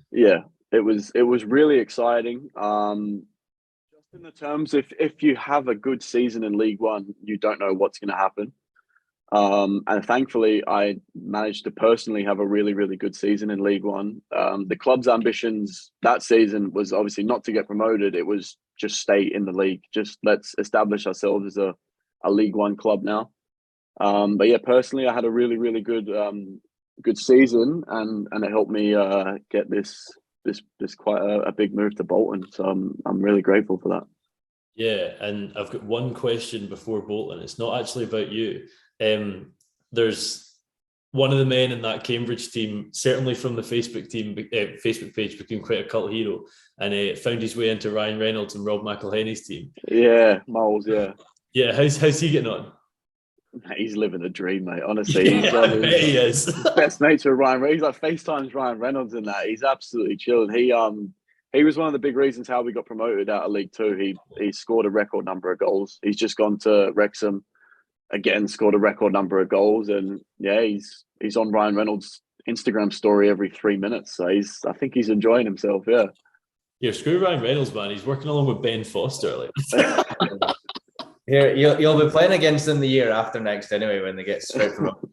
Yeah, it was really exciting. Just in the terms, if you have a good season in League One, you don't know what's going to happen. And thankfully, I managed to personally have a really, really good season in League One. The club's ambitions that season was obviously not to get promoted. It was just stay in the league. Just let's establish ourselves as a League One club now. But yeah, personally, I had a really, really good season, and it helped me get this quite a big move to Bolton. So I'm really grateful for that. Yeah, and I've got one question before Bolton. It's not actually about you. There's one of the men in that Cambridge team, certainly from the Facebook page, became quite a cult hero, and found his way into Ryan Reynolds and Rob McElhenney's team. Yeah, Moles. Yeah. How's he getting on? He's living the dream, mate. Honestly, he is best mates with Ryan. He's like FaceTimes Ryan Reynolds in that. He's absolutely chilled. He was one of the big reasons how we got promoted out of League Two. He scored a record number of goals. He's just gone to Wrexham. Again, scored a record number of goals, and yeah, he's on Ryan Reynolds' Instagram story every 3 minutes. So I think he's enjoying himself. Yeah. Yeah, screw Ryan Reynolds, man. He's working along with Ben Foster. Here, you'll be playing against them the year after next anyway when they get straight from up.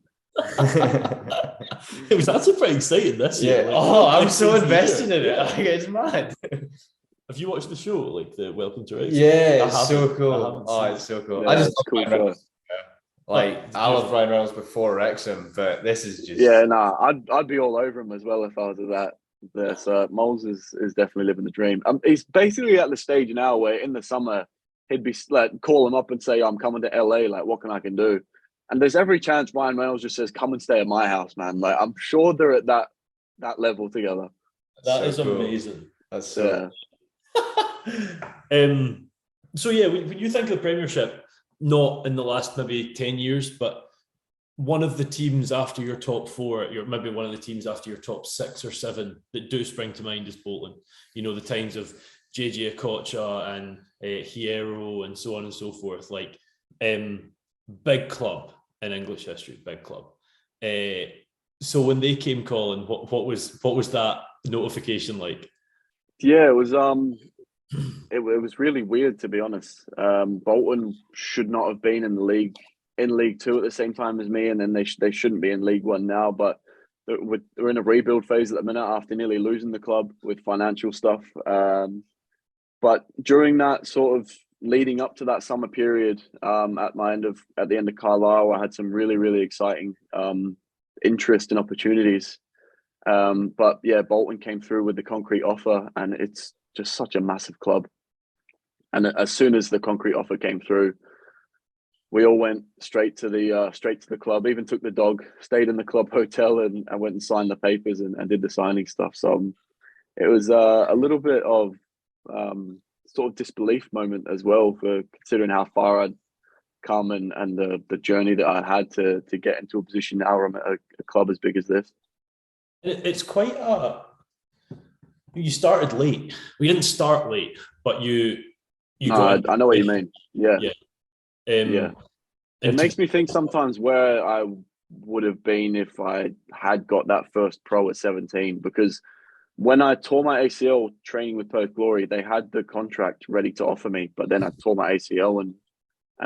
It was actually pretty exciting this year. I'm so invested in it. It's mad. Have you watched the show, like the Welcome to Wrexham? Yeah, it's so cool. It's so cool. Yeah, I just cool. I love Ryan Reynolds before Wrexham, but this is just I'd be all over him as well if I was at that. There, so Moles is definitely living the dream. He's basically at the stage now where in the summer he'd be like call him up and say, "I'm coming to LA. Like, what can I do?" And there's every chance Ryan Reynolds just says, "Come and stay at my house, man." Like, I'm sure they're at that level together. That is cool. Amazing. That's so. So yeah, when you think of the Premiership, not in the last maybe 10 years, but one of the teams after your top four, maybe one of the teams after your top 6 or 7 that do spring to mind is Bolton. You know, the times of JJ Okocha and Hierro and so on and so forth. Like, big club in English history, big club. So when they came calling, what was that notification like? Yeah, it was it was really weird, to be honest. Bolton should not have been in League Two at the same time as me, and then they shouldn't be in League One now. But we're in a rebuild phase at the minute after nearly losing the club with financial stuff. But during that sort of leading up to that summer period, at the end of Carlisle, I had some really exciting interest and opportunities. But yeah, Bolton came through with the concrete offer, and it's just such a massive club. And as soon as the concrete offer came through, we all went straight to the club. Even took the dog, stayed in the club hotel, and went and signed the papers and did the signing stuff. So it was a little bit of sort of disbelief moment as well, for considering how far I'd come and the journey that I had to get into a position now where I'm at a club as big as this. It's quite you started late. We didn't start late, but you got. I know what you mean. Yeah. Yeah. It makes me think sometimes where I would have been if I had got that first pro at 17, because when I tore my ACL training with Perth Glory, they had the contract ready to offer me, but then I tore my ACL and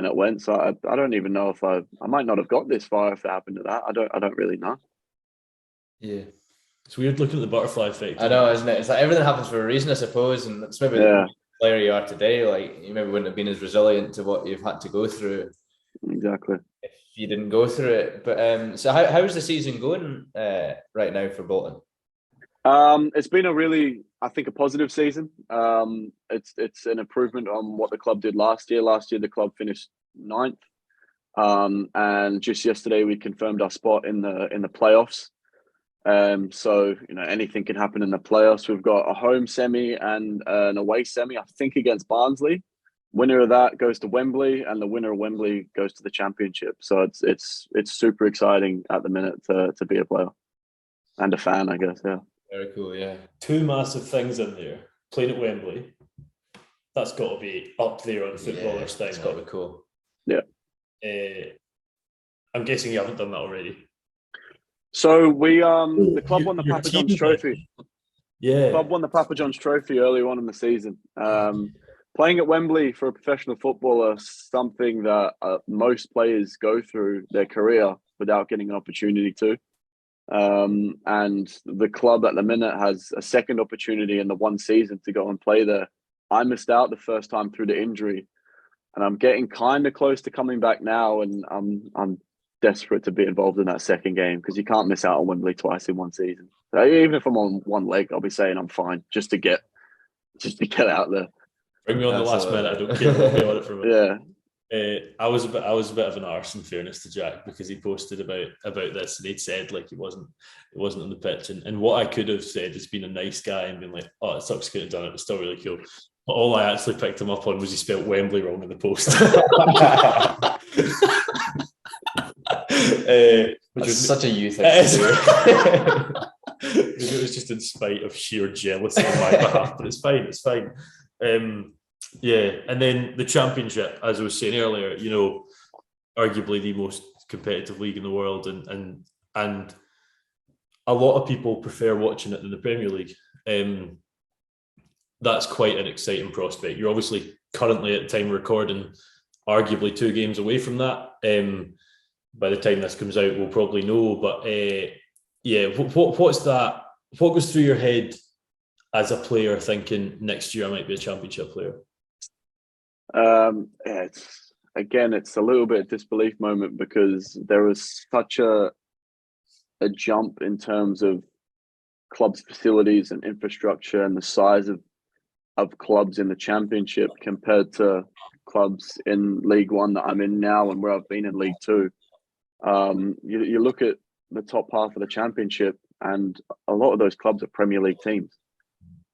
it went. So I don't even know if I might not have got this far if it happened to that. I don't really know. Yeah. It's weird looking at the butterfly effect. I know, isn't it? It's like everything happens for a reason, I suppose, and it's maybe the player you are today. Like, you maybe wouldn't have been as resilient to what you've had to go through. Exactly. If you didn't go through it. But so how's the season going right now for Bolton? It's been I think, a positive season. It's an improvement on what the club did last year. Last year, the club finished 9th. And just yesterday, we confirmed our spot in the playoffs. So, you know, anything can happen in the playoffs. We've got a home semi and an away semi, I think, against Barnsley. Winner of that goes to Wembley, and the winner of Wembley goes to the championship. So it's super exciting at the minute to be a player and a fan, I guess. Yeah. Very cool. Yeah. 2 massive things in there. Playing at Wembley. That's got to be up there on footballers' thing. It's got to be cool. Yeah. I'm guessing you haven't done that already. So we the club won the Papa John's Trophy. Yeah. The club won the Papa John's Trophy earlier on in the season. Playing at Wembley for a professional footballer, something that most players go through their career without getting an opportunity to. And the club at the minute has a second opportunity in the one season to go and play there. I missed out the first time through the injury, and I'm getting kind of close to coming back now, and I'm desperate to be involved in that second game, because you can't miss out on Wembley twice in one season. So even if I'm on one leg, I'll be saying I'm fine just to get out there. Bring me on the last minute. I don't care. I'll be on it for a minute. Yeah. I was a bit of an arse, in fairness to Jack, because he posted about this, and he'd said like it wasn't on the pitch, and what I could have said is being a nice guy and been like, oh, it sucks, couldn't have done it. It's still really cool. But all I actually picked him up on was he spelt Wembley wrong in the post. Which was such a you thing. It was just in spite of sheer jealousy on my behalf, but it's fine. Yeah, and then the championship, as I was saying earlier, you know, arguably the most competitive league in the world, and a lot of people prefer watching it than the Premier League. That's quite an exciting prospect. You're obviously currently, at the time of recording, arguably 2 games away from that. By the time this comes out, we'll probably know. But yeah, what's that? What goes through your head as a player thinking next year I might be a championship player? It's a little bit of disbelief moment, because there was such a jump in terms of clubs' facilities and infrastructure and the size of clubs in the championship compared to clubs in League One that I'm in now and where I've been in League Two. You look at the top half of the championship, and a lot of those clubs are Premier League teams,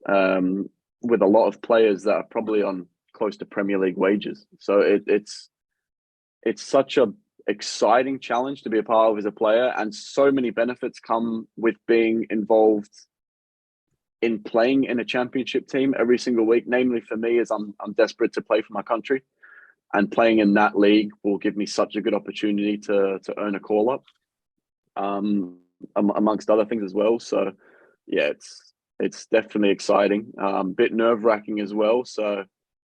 with a lot of players that are probably on close to Premier League wages. So it's such a exciting challenge to be a part of as a player, and so many benefits come with being involved in playing in a championship team every single week. Namely, for me, is I'm desperate to play for my country, and playing in that league will give me such a good opportunity to earn a call up, amongst other things as well. So, yeah, it's definitely exciting. Bit nerve wracking as well. So,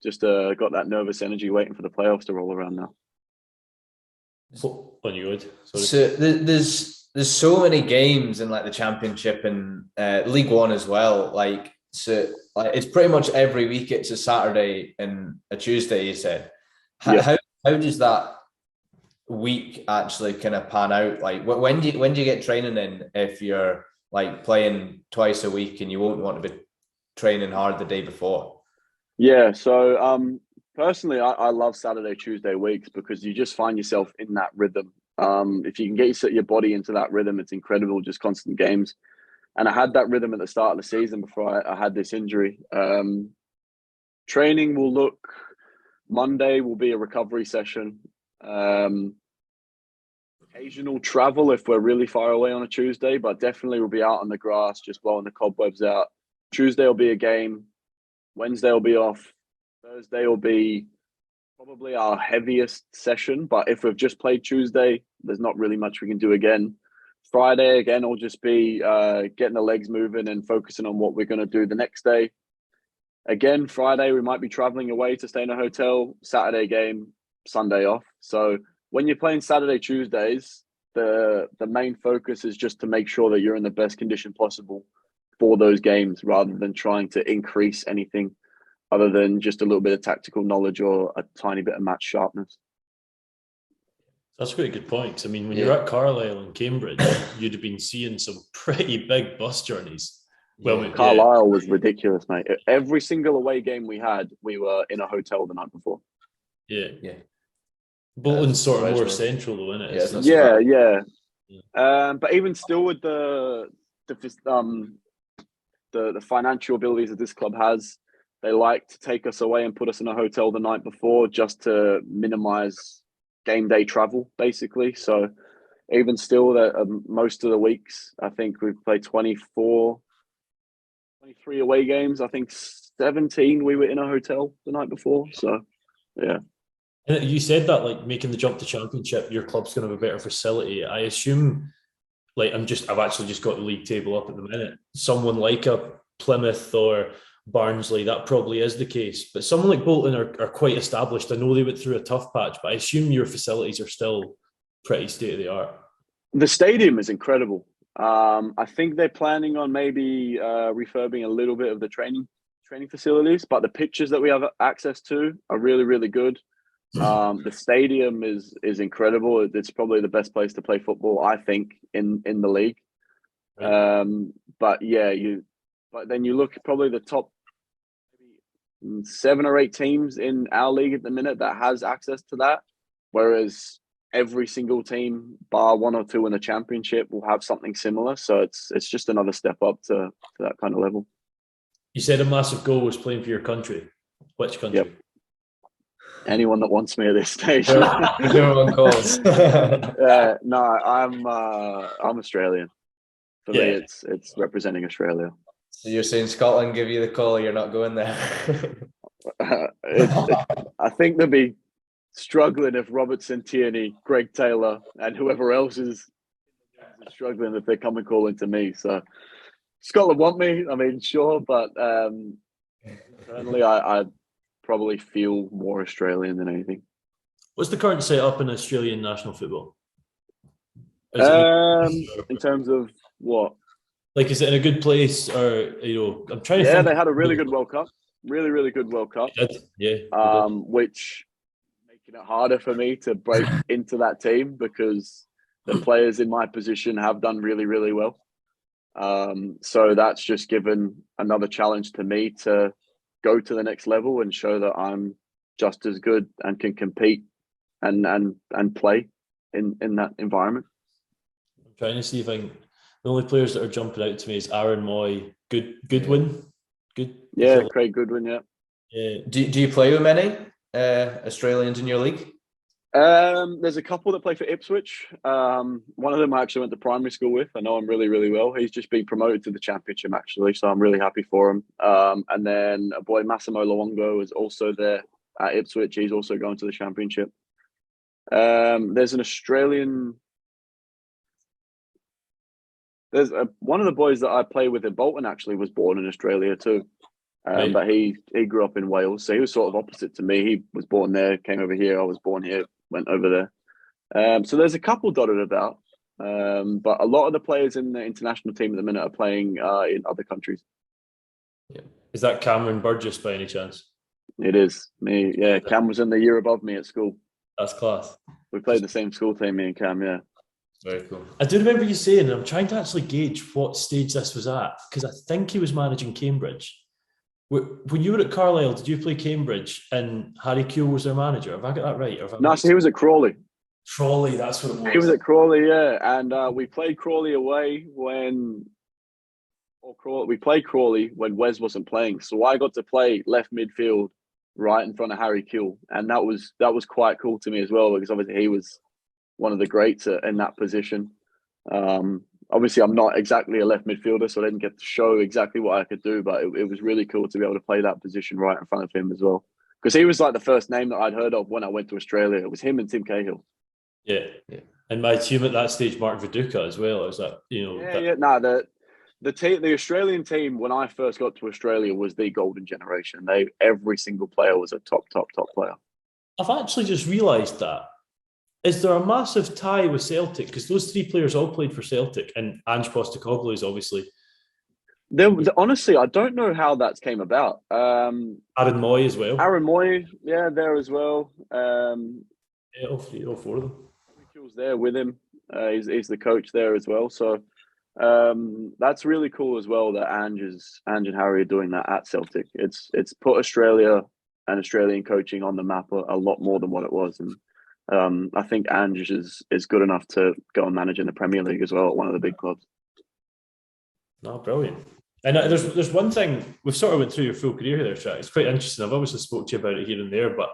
just got that nervous energy waiting for the playoffs to roll around now. On you would. So there's so many games in like the Championship and League One as well. Like, so like it's pretty much every week. It's a Saturday and a Tuesday. You said. How does that week actually kind of pan out? Like, when do you get training in if you're like playing twice a week and you won't want to be training hard the day before? Yeah. So personally, I love Saturday, Tuesday weeks because you just find yourself in that rhythm. If you can get your body into that rhythm, it's incredible, just constant games. And I had that rhythm at the start of the season before I had this injury. Training will look, Monday will be a recovery session. Occasional travel if we're really far away on a Tuesday, but definitely we'll be out on the grass, just blowing the cobwebs out. Tuesday will be a game. Wednesday will be off. Thursday will be probably our heaviest session, but if we've just played Tuesday, there's not really much we can do again. Friday, again, will just be getting the legs moving and focusing on what we're going to do the next day. Again, Friday, we might be traveling away to stay in a hotel. Saturday game, Sunday off. So when you're playing Saturday, Tuesdays, the main focus is just to make sure that you're in the best condition possible for those games rather than trying to increase anything other than just a little bit of tactical knowledge or a tiny bit of match sharpness. That's quite a good point. 'Cause I mean, when you're at Carlisle and Cambridge, you'd have been seeing some pretty big bus journeys. Well, Carlisle was ridiculous, mate. Every single away game we had, we were in a hotel the night before. Yeah. Bolton's sort of more central, though, isn't it? Yeah. But even still, with the financial abilities that this club has, they like to take us away and put us in a hotel the night before just to minimize game day travel, basically. So even still, that most of the weeks, I think we've played 23 away games. I think 17 we were in a hotel the night before. So, yeah. And you said that, like, making the jump to Championship, your club's going to have a better facility. I assume, like, I've actually just got the league table up at the minute. Someone like a Plymouth or Barnsley, that probably is the case. But someone like Bolton are quite established. I know they went through a tough patch, but I assume your facilities are still pretty state of the art. The stadium is incredible. I think they're planning on maybe refurbing a little bit of the training facilities, but the pitches that we have access to are really, really good. The stadium is incredible. It's probably the best place to play football, I think, in the league. Right. But then you look at probably the top 7 or 8 teams in our league at the minute that has access to that, whereas every single team, bar 1 or 2 in the Championship, will have something similar. So it's just another step up to that kind of level. You said a massive goal was playing for your country. Which country? Yep. Anyone that wants me at this stage. Everyone calls. No, I'm Australian. For me, it's representing Australia. So you're saying Scotland give you the call, you're not going there? I think they'd be struggling if Robertson, Tierney, Greg Taylor, and whoever else is struggling if they come and call into me. So Scotland want me, I mean, sure, but certainly I probably feel more Australian than anything. What's the current setup in Australian national football? In terms of what? Like, is it in a good place, or I'm trying to think. Yeah, they had a really good World Cup. Really, really good World Cup. Which making it harder for me to break into that team because the players in my position have done really, really well. So that's just given another challenge to me to go to the next level and show that I'm just as good and can compete and play in that environment. I'm trying to see if the only players that are jumping out to me is Aaron Moy, Goodwin. Yeah, Craig Goodwin, yeah. Do you play with many Australians in your league? There's a couple that play for Ipswich. One of them I actually went to primary school with. I know him really, really well. He's just been promoted to the championship, actually, so I'm really happy for him. And then a boy, Massimo Luongo, is also there at Ipswich. He's also going to the championship. There's an Australian. There's one of the boys that I play with at Bolton actually was born in Australia too. Right. But he grew up in Wales, so he was sort of opposite to me. He was born there, came over here. I was born here, went over there. So there's a couple dotted about, but a lot of the players in the international team at the minute are playing in other countries. Yeah. Is that Cameron Burgess by any chance? It is me. Yeah, Cam was in the year above me at school. That's class. We played the same school team, me and Cam. Yeah. Very cool. I do remember you saying, and I'm trying to actually gauge what stage this was at, because I think he was managing Cambridge. When you were at Carlisle, did you play Cambridge and Harry Kewell was their manager? Have I got that right? No, so he was at Crawley. Crawley, that's what it was. He was at Crawley, yeah. And we played Crawley away we played Crawley when Wes wasn't playing. So I got to play left midfield right in front of Harry Kewell. And that was quite cool to me as well, because obviously he was one of the greats in that position. Obviously, I'm not exactly a left midfielder, so I didn't get to show exactly what I could do, but it was really cool to be able to play that position right in front of him as well. Because he was like the first name that I'd heard of when I went to Australia. It was him and Tim Cahill. Yeah. And my team at that stage, Mark Viduka as well. Was that, the Australian team when I first got to Australia was the golden generation. Every single player was a top player. I've actually just realised that. Is there a massive tie with Celtic? Because those three players all played for Celtic, and Ange Postecoglou is obviously. Honestly, I don't know how that came about. Aaron Moy as well. Aaron Moy, yeah, there as well. All four of them. He was there with him. He's the coach there as well. So that's really cool as well that Ange and Harry are doing that at Celtic. It's put Australia and Australian coaching on the map a lot more than what it was. And I think Ange is good enough to go and manage in the Premier League as well at one of the big clubs. No, brilliant. And there's one thing, we've sort of went through your full career here, Shaq. It's quite interesting. I've obviously spoke to you about it here and there, but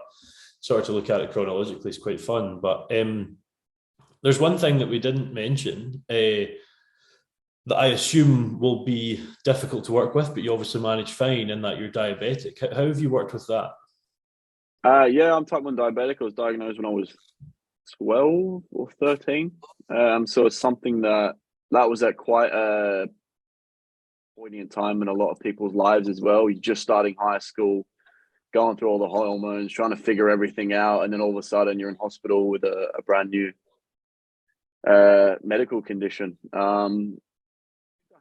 sort of to look at it chronologically is quite fun. But there's one thing that we didn't mention that I assume will be difficult to work with, but you obviously manage fine in that you're diabetic. How have you worked with that? Yeah, I'm type 1 diabetic. I was diagnosed when I was 12 or 13. So it's something that was at quite a poignant time in a lot of people's lives as well. You're just starting high school, going through all the hormones, trying to figure everything out, and then all of a sudden you're in hospital with a brand new medical condition. I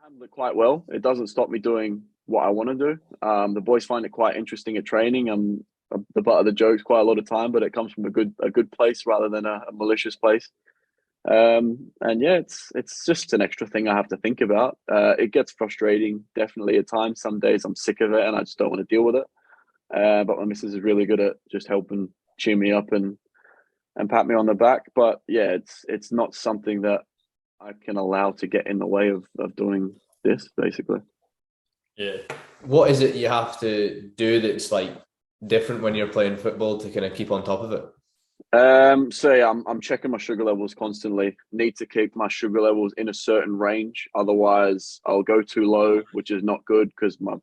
handled it quite well. It doesn't stop me doing what I want to do. The boys find it quite interesting at training. I'm the butt of the jokes quite a lot of time, but it comes from a good place rather than a malicious place. And yeah, it's just an extra thing I have to think about. It gets frustrating, definitely at times. Some days I'm sick of it and I just don't want to deal with it. But my missus is really good at just helping cheer me up and pat me on the back. But yeah, it's not something that I can allow to get in the way of doing this, basically. Yeah. What is it you have to do that's like different when you're playing football to kind of keep on top of it? So yeah, I'm checking my sugar levels constantly. Need to keep my sugar levels in a certain range. Otherwise, I'll go too low, which is not good because my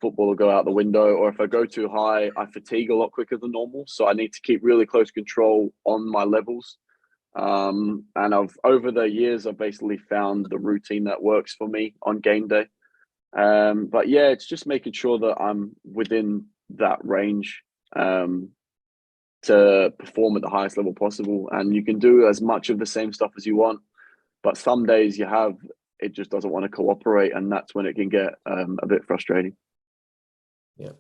football will go out the window. Or if I go too high, I fatigue a lot quicker than normal. So I need to keep really close control on my levels. And over the years, I've basically found the routine that works for me on game day. But yeah, it's just making sure that I'm within that range to perform at the highest level possible. And you can do as much of the same stuff as you want, but some days it just doesn't want to cooperate, and that's when it can get a bit frustrating. Yeah,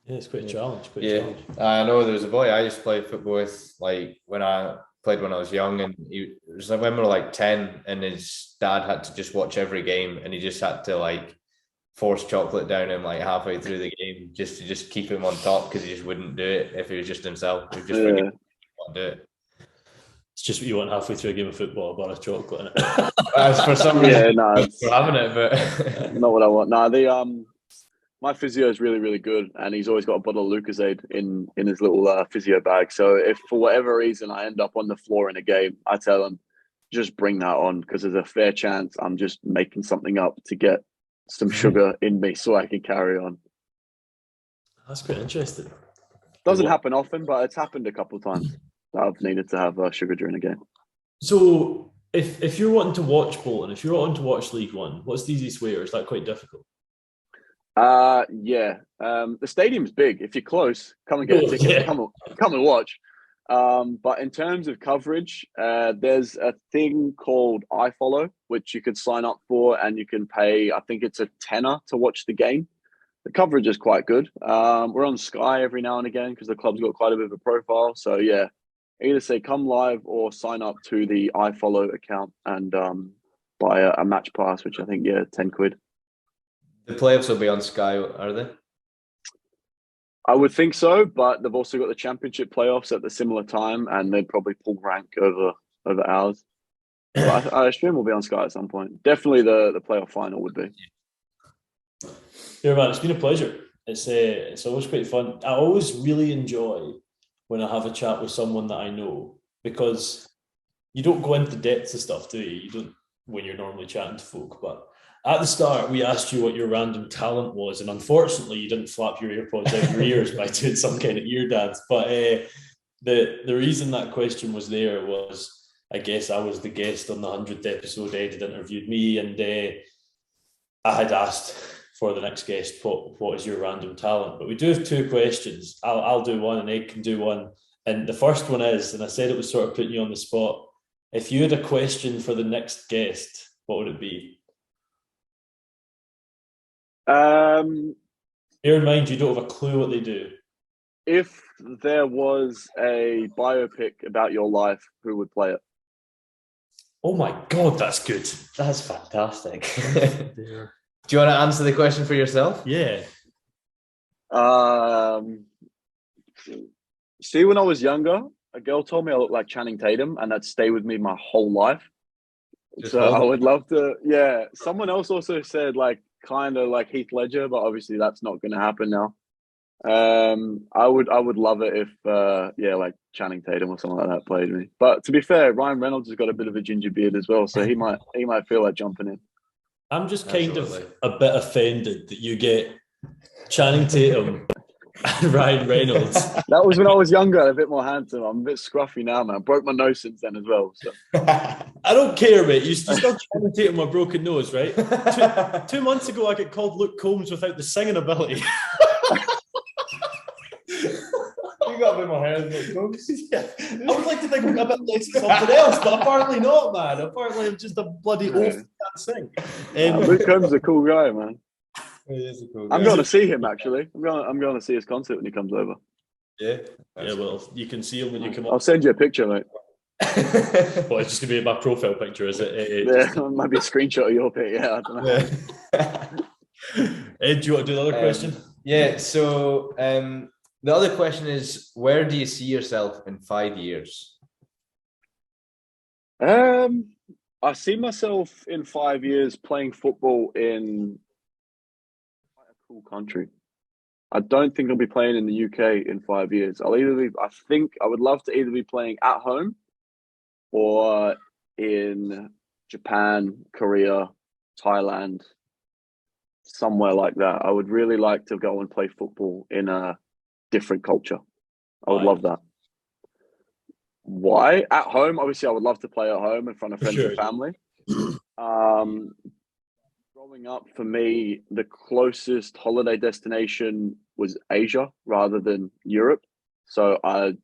it's quite a challenge. Challenge. I know there's a boy I used to play football with, like when I played when I was young, and it was like when we were like 10, and his dad had to just watch every game, and he just had to like force chocolate down him like halfway through the game just to keep him on top, because he just wouldn't do it if he was just himself. He just wouldn't do it. It's just what you want halfway through a game of football, a bar of chocolate. For some reason, for having it, but not what I want. No, my physio is really, really good, and he's always got a bottle of Lucozade in his little physio bag. So if for whatever reason I end up on the floor in a game, I tell him, just bring that on, because there's a fair chance I'm just making something up to get some sugar in me so I can carry on. That's quite interesting. Doesn't happen often, but it's happened a couple of times that I've needed to have sugar during a game. So if you're wanting to watch Bolton, if you're wanting to watch League One, what's the easiest way, or is that quite difficult? Yeah. The stadium's big. If you're close, come and get a ticket. Yeah. Come and watch. But in terms of coverage, there's a thing called iFollow, which you could sign up for, and you can pay, I think it's a tenner to watch the game. The coverage is quite good. We're on Sky every now and again because the club's got quite a bit of a profile. So yeah, either say come live or sign up to the iFollow account and buy a match pass, which I think, 10 quid. The playoffs will be on Sky, are they? I would think so, but they've also got the championship playoffs at the similar time, and they'd probably pull rank over ours. But I assume we'll be on Sky at some point. Definitely the playoff final would be. Yeah, man, it's been a pleasure. It's always quite fun. I always really enjoy when I have a chat with someone that I know, because you don't go into depths of stuff, do you? You don't when you're normally chatting to folk, but at the start, we asked you what your random talent was, and unfortunately, you didn't flap your earpods out your ears by doing some kind of ear dance. But the reason that question was there was, I guess I was the guest on the 100th episode. Ed had interviewed me, and I had asked for the next guest, what is your random talent? But we do have two questions. I'll do one, and Ed can do one. And the first one is, and I said it was sort of putting you on the spot, if you had a question for the next guest, what would it be? Bear in mind, you don't have a clue what they do. If there was a biopic about your life, who would play it? Oh my God, that's good. That's fantastic. Do you want to answer the question for yourself? Yeah. See, when I was younger, a girl told me I looked like Channing Tatum, and that'd stay with me my whole life. So I would love to. Yeah. Someone else also said kind of like Heath Ledger, but obviously that's not going to happen now. I would love it if like Channing Tatum or something like that played me. But to be fair, Ryan Reynolds has got a bit of a ginger beard as well, so he might feel like jumping in. I'm just kind of a bit offended that you get Channing Tatum and Ryan Reynolds. That was when I was younger, a bit more handsome. I'm a bit scruffy now, man. Broke my nose since then as well. So. I don't care, mate. You still Channing Tatum my broken nose, right? 2 months ago, I got called Luke Combs without the singing ability. You got a bit more hair than Luke Combs. Yeah. I would like to think I'm a bit like something else, but apparently not, man. Apparently I'm just a bloody oaf who can't sing. Luke Combs is a cool guy, man. He is a cool guy. I'm going to see him, actually. I'm going to see his concert when he comes over. Yeah. Yeah, well, you can see him when you come up. I'll send you a picture, mate. Well, it's just going to be my profile picture, is it? Yeah, might be a screenshot of your pic. Yeah, I don't know. Yeah. Ed, do you want to do the other question? Yeah, so the other question is, where do you see yourself in 5 years? I see myself in 5 years playing football in quite a cool country. I don't think I'll be playing in the UK in 5 years. I think I would love to either be playing at home or in Japan, Korea, Thailand, somewhere like that. I would really like to go and play football in a different culture. I would love that. Why? At home, obviously, I would love to play at home in front of friends and family. Growing up, for me, the closest holiday destination was Asia rather than Europe. So I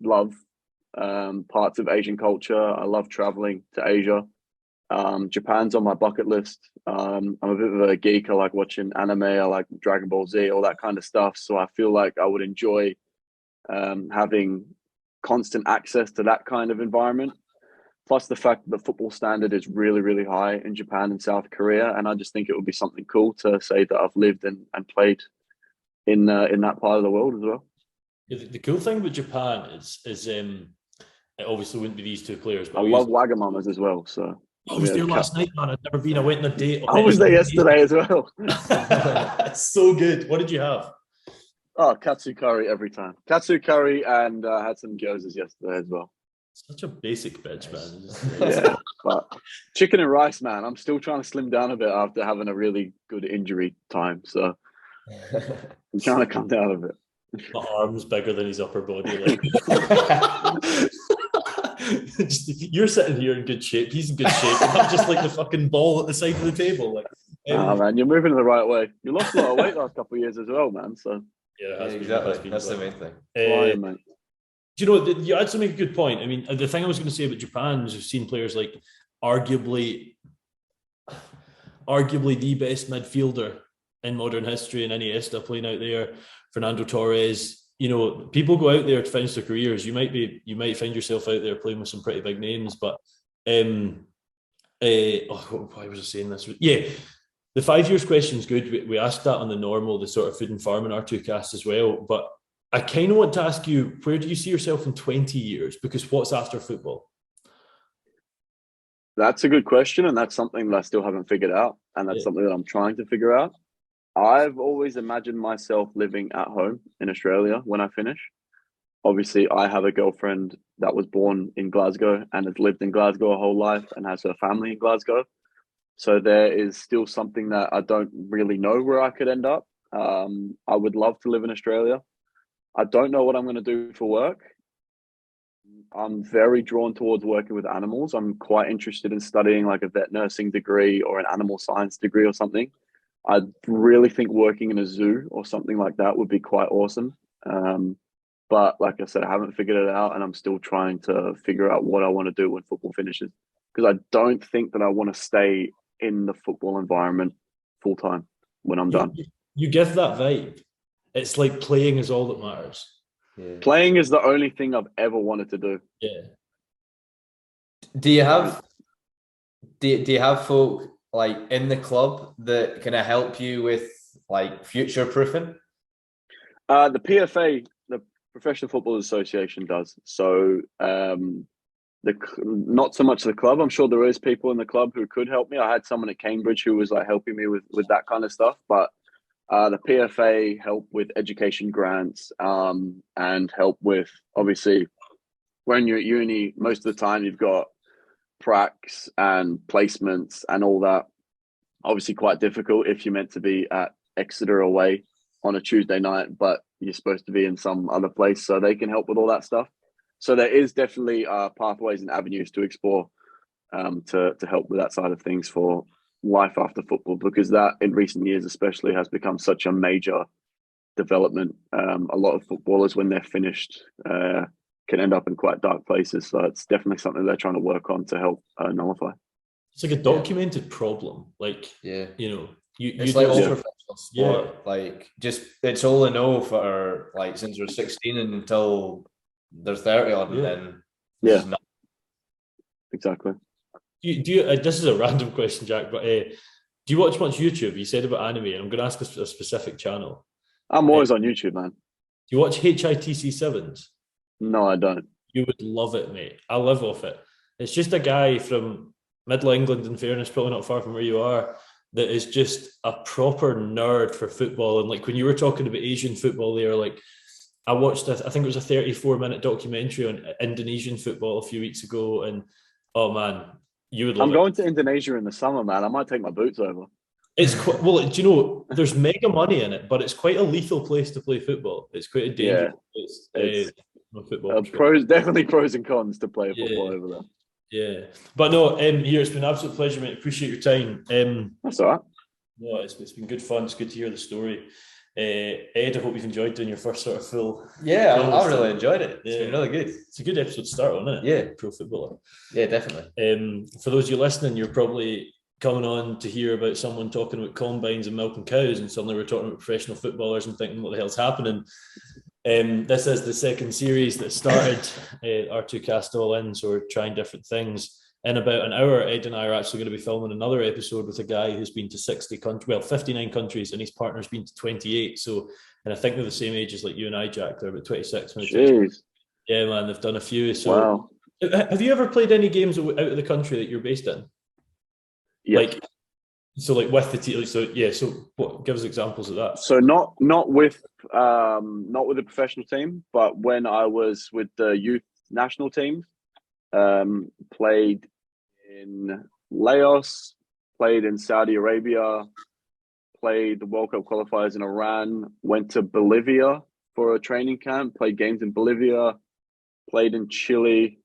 love parts of Asian culture. I love traveling to Asia. Japan's on my bucket list. I'm a bit of a geek. I like watching anime. I like Dragon Ball Z, all that kind of stuff. So I feel like I would enjoy having constant access to that kind of environment. Plus the fact that the football standard is really, really high in Japan and South Korea. And I just think it would be something cool to say that I've lived and played in that part of the world as well. Yeah, the cool thing with Japan is it obviously wouldn't be these two players. But I love Wagamamas as well. So I was there last night, man. I'd never been. I went on a date. I was there yesterday as well. So good. What did you have? Oh, katsu curry every time. Katsu curry, and had some gyozas yesterday as well. Such a basic bitch, man. Yeah, but chicken and rice, man. I'm still trying to slim down a bit after having a really good injury time. So I'm trying to come down a bit. My arm's bigger than his upper body. Like. You're sitting here in good shape. He's in good shape. I'm just like the fucking ball at the side of the table. Like, man, you're moving in the right way. You lost a lot of weight last couple of years as well, man. So yeah, exactly. That's the main thing. Mate. Do you know, you had to make a good point. I mean, the thing I was going to say about Japan is we've seen players like arguably the best midfielder in modern history, and Iniesta playing out there, Fernando Torres. You know, people go out there to finish their careers. You might find yourself out there playing with some pretty big names, but why was I saying this? Yeah, the 5 years question is good. We asked that on the normal, the sort of food and farming R2Kast as well, but I kind of want to ask you, where do you see yourself in 20 years? Because what's after football? That's a good question, and that's something that I still haven't figured out, and that's something that I'm trying to figure out. I've always imagined myself living at home in Australia when I finish. Obviously, I have a girlfriend that was born in Glasgow and has lived in Glasgow her whole life and has her family in Glasgow. So there is still something that I don't really know where I could end up. I would love to live in Australia. I don't know what I'm going to do for work. I'm very drawn towards working with animals. I'm quite interested in studying like a vet nursing degree or an animal science degree or something. I really think working in a zoo or something like that would be quite awesome. But like I said, I haven't figured it out, and I'm still trying to figure out what I want to do when football finishes. Because I don't think that I want to stay in the football environment full time when I'm done. You give that vibe. It's like playing is all that matters. Yeah. Playing is the only thing I've ever wanted to do. Yeah. Do you have folk like in the club that can help you with like future proofing? The PFA, the Professional Football Association, does. So not so much the club. I'm sure there is people in the club who could help me. I had someone at Cambridge who was like helping me with that kind of stuff, but the PFA help with education grants and help with, obviously, when you're at uni, most of the time you've got pracs and placements and all that. Obviously quite difficult if you're meant to be at Exeter away on a Tuesday night, but you're supposed to be in some other place, so they can help with all that stuff. So there is definitely pathways and avenues to explore to help with that side of things for life after football, because that in recent years especially has become such a major development. A lot of footballers, when they're finished, can end up in quite dark places. So it's definitely something they're trying to work on to help nullify. It's like a documented problem. Like, you know, it's like all professional sport. Like, just it's all in all for like since they're 16 and until they're 30 on, and then exactly. Do you this is a random question, Jack, but do you watch much YouTube? You said about anime, and I'm going to ask a specific channel. I'm always on YouTube, man. Do you watch HITC7s? No, I don't. You would love it, mate. I live off it. It's just a guy from Middle England, in fairness, probably not far from where you are, that is just a proper nerd for football. And like when you were talking about Asian football there, like I watched, I think it was a 34-minute documentary on Indonesian football a few weeks ago, and oh man, you would love it. I'm going to Indonesia in the summer, man. I might take my boots over. It's quite, well, do you know, there's mega money in it, but it's quite a lethal place to play football. It's quite a dangerous place. Football. Definitely pros and cons to play football over there. Yeah, but no, here it's been an absolute pleasure, mate. Appreciate your time. That's all right. No, it's been good fun. It's good to hear the story. Ed, I hope you've enjoyed doing your first sort of full. Yeah, I really enjoyed it. It's been really good. It's a good episode to start on, isn't it? Yeah, pro footballer. Yeah, definitely. For those of you listening, you're probably coming on to hear about someone talking about combines and milking cows, and suddenly we're talking about professional footballers and thinking, what the hell's happening? This is the second series that started R2Kast All In, so we're trying different things. In about an hour, Ed and I are actually going to be filming another episode with a guy who's been to 59 countries, and his partner's been to 28. So, and I think they're the same age as like you and I, Jack. They're about 26. Jeez. Yeah, man, they've done a few. So, wow. Have you ever played any games out of the country that you're based in? Yeah. Like with the team. So yeah. So what? Give us examples of that. So not with the professional team, but when I was with the youth national teams, played in Laos, played in Saudi Arabia, played the World Cup qualifiers in Iran, went to Bolivia for a training camp, played games in Bolivia, played in Chile,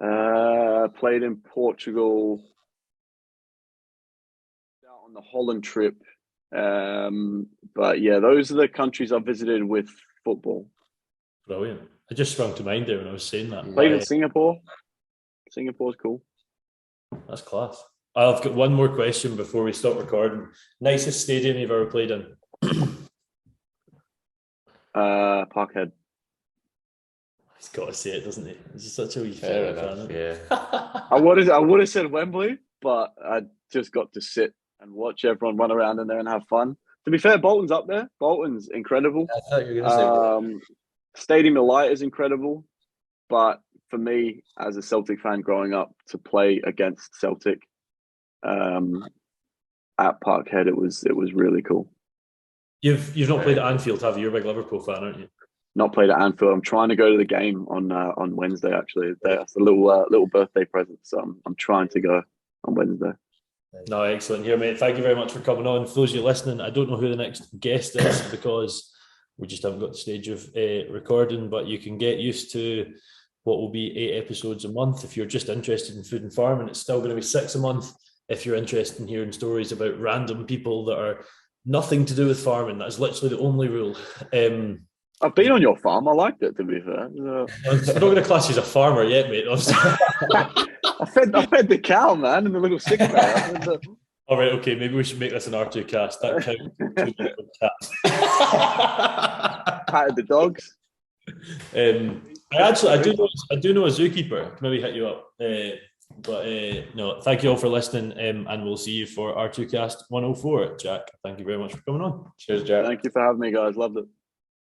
played in Portugal, out on the Holland trip. But yeah, those are the countries I visited with football. Brilliant. I just sprung to mind there when I was saying that. Played in Singapore. Singapore's cool. That's class. I've got one more question before we stop recording. Nicest stadium you've ever played in? Parkhead. He's got to say it, doesn't he? He's such a wee Fair fan. enough, yeah. I would have said Wembley, but I just got to sit and watch everyone run around in there and have fun. To be fair, Bolton's up there. Bolton's incredible. I thought you were going to say Bolton. Stadium of Light is incredible, but for me, as a Celtic fan growing up, to play against Celtic at Parkhead, it was really cool. You've not played at Anfield, have you? You're a big Liverpool fan, aren't you? Not played at Anfield. I'm trying to go to the game on Wednesday. Actually, that's a little birthday present, so I'm trying to go on Wednesday. No, excellent here, mate. Thank you very much for coming on. For those of you listening, I don't know who the next guest is because we just haven't got the stage of recording, but you can get used to what will be 8 episodes a month. If you're just interested in food and farming, it's still going to be 6 a month. If you're interested in hearing stories about random people that are nothing to do with farming, that's literally the only rule. I've been on your farm. I liked it, to be fair. I'm not going to class you as a farmer yet, mate. I fed the cow, man, in the little sick bay. All right, okay, maybe we should make this an R2Kast. That counts. Patted the dogs. I do know a zookeeper. Can maybe hit you up. No, thank you all for listening, and we'll see you for R2Kast 104. Jack, thank you very much for coming on. Cheers, Jack. Thank you for having me, guys. Loved it.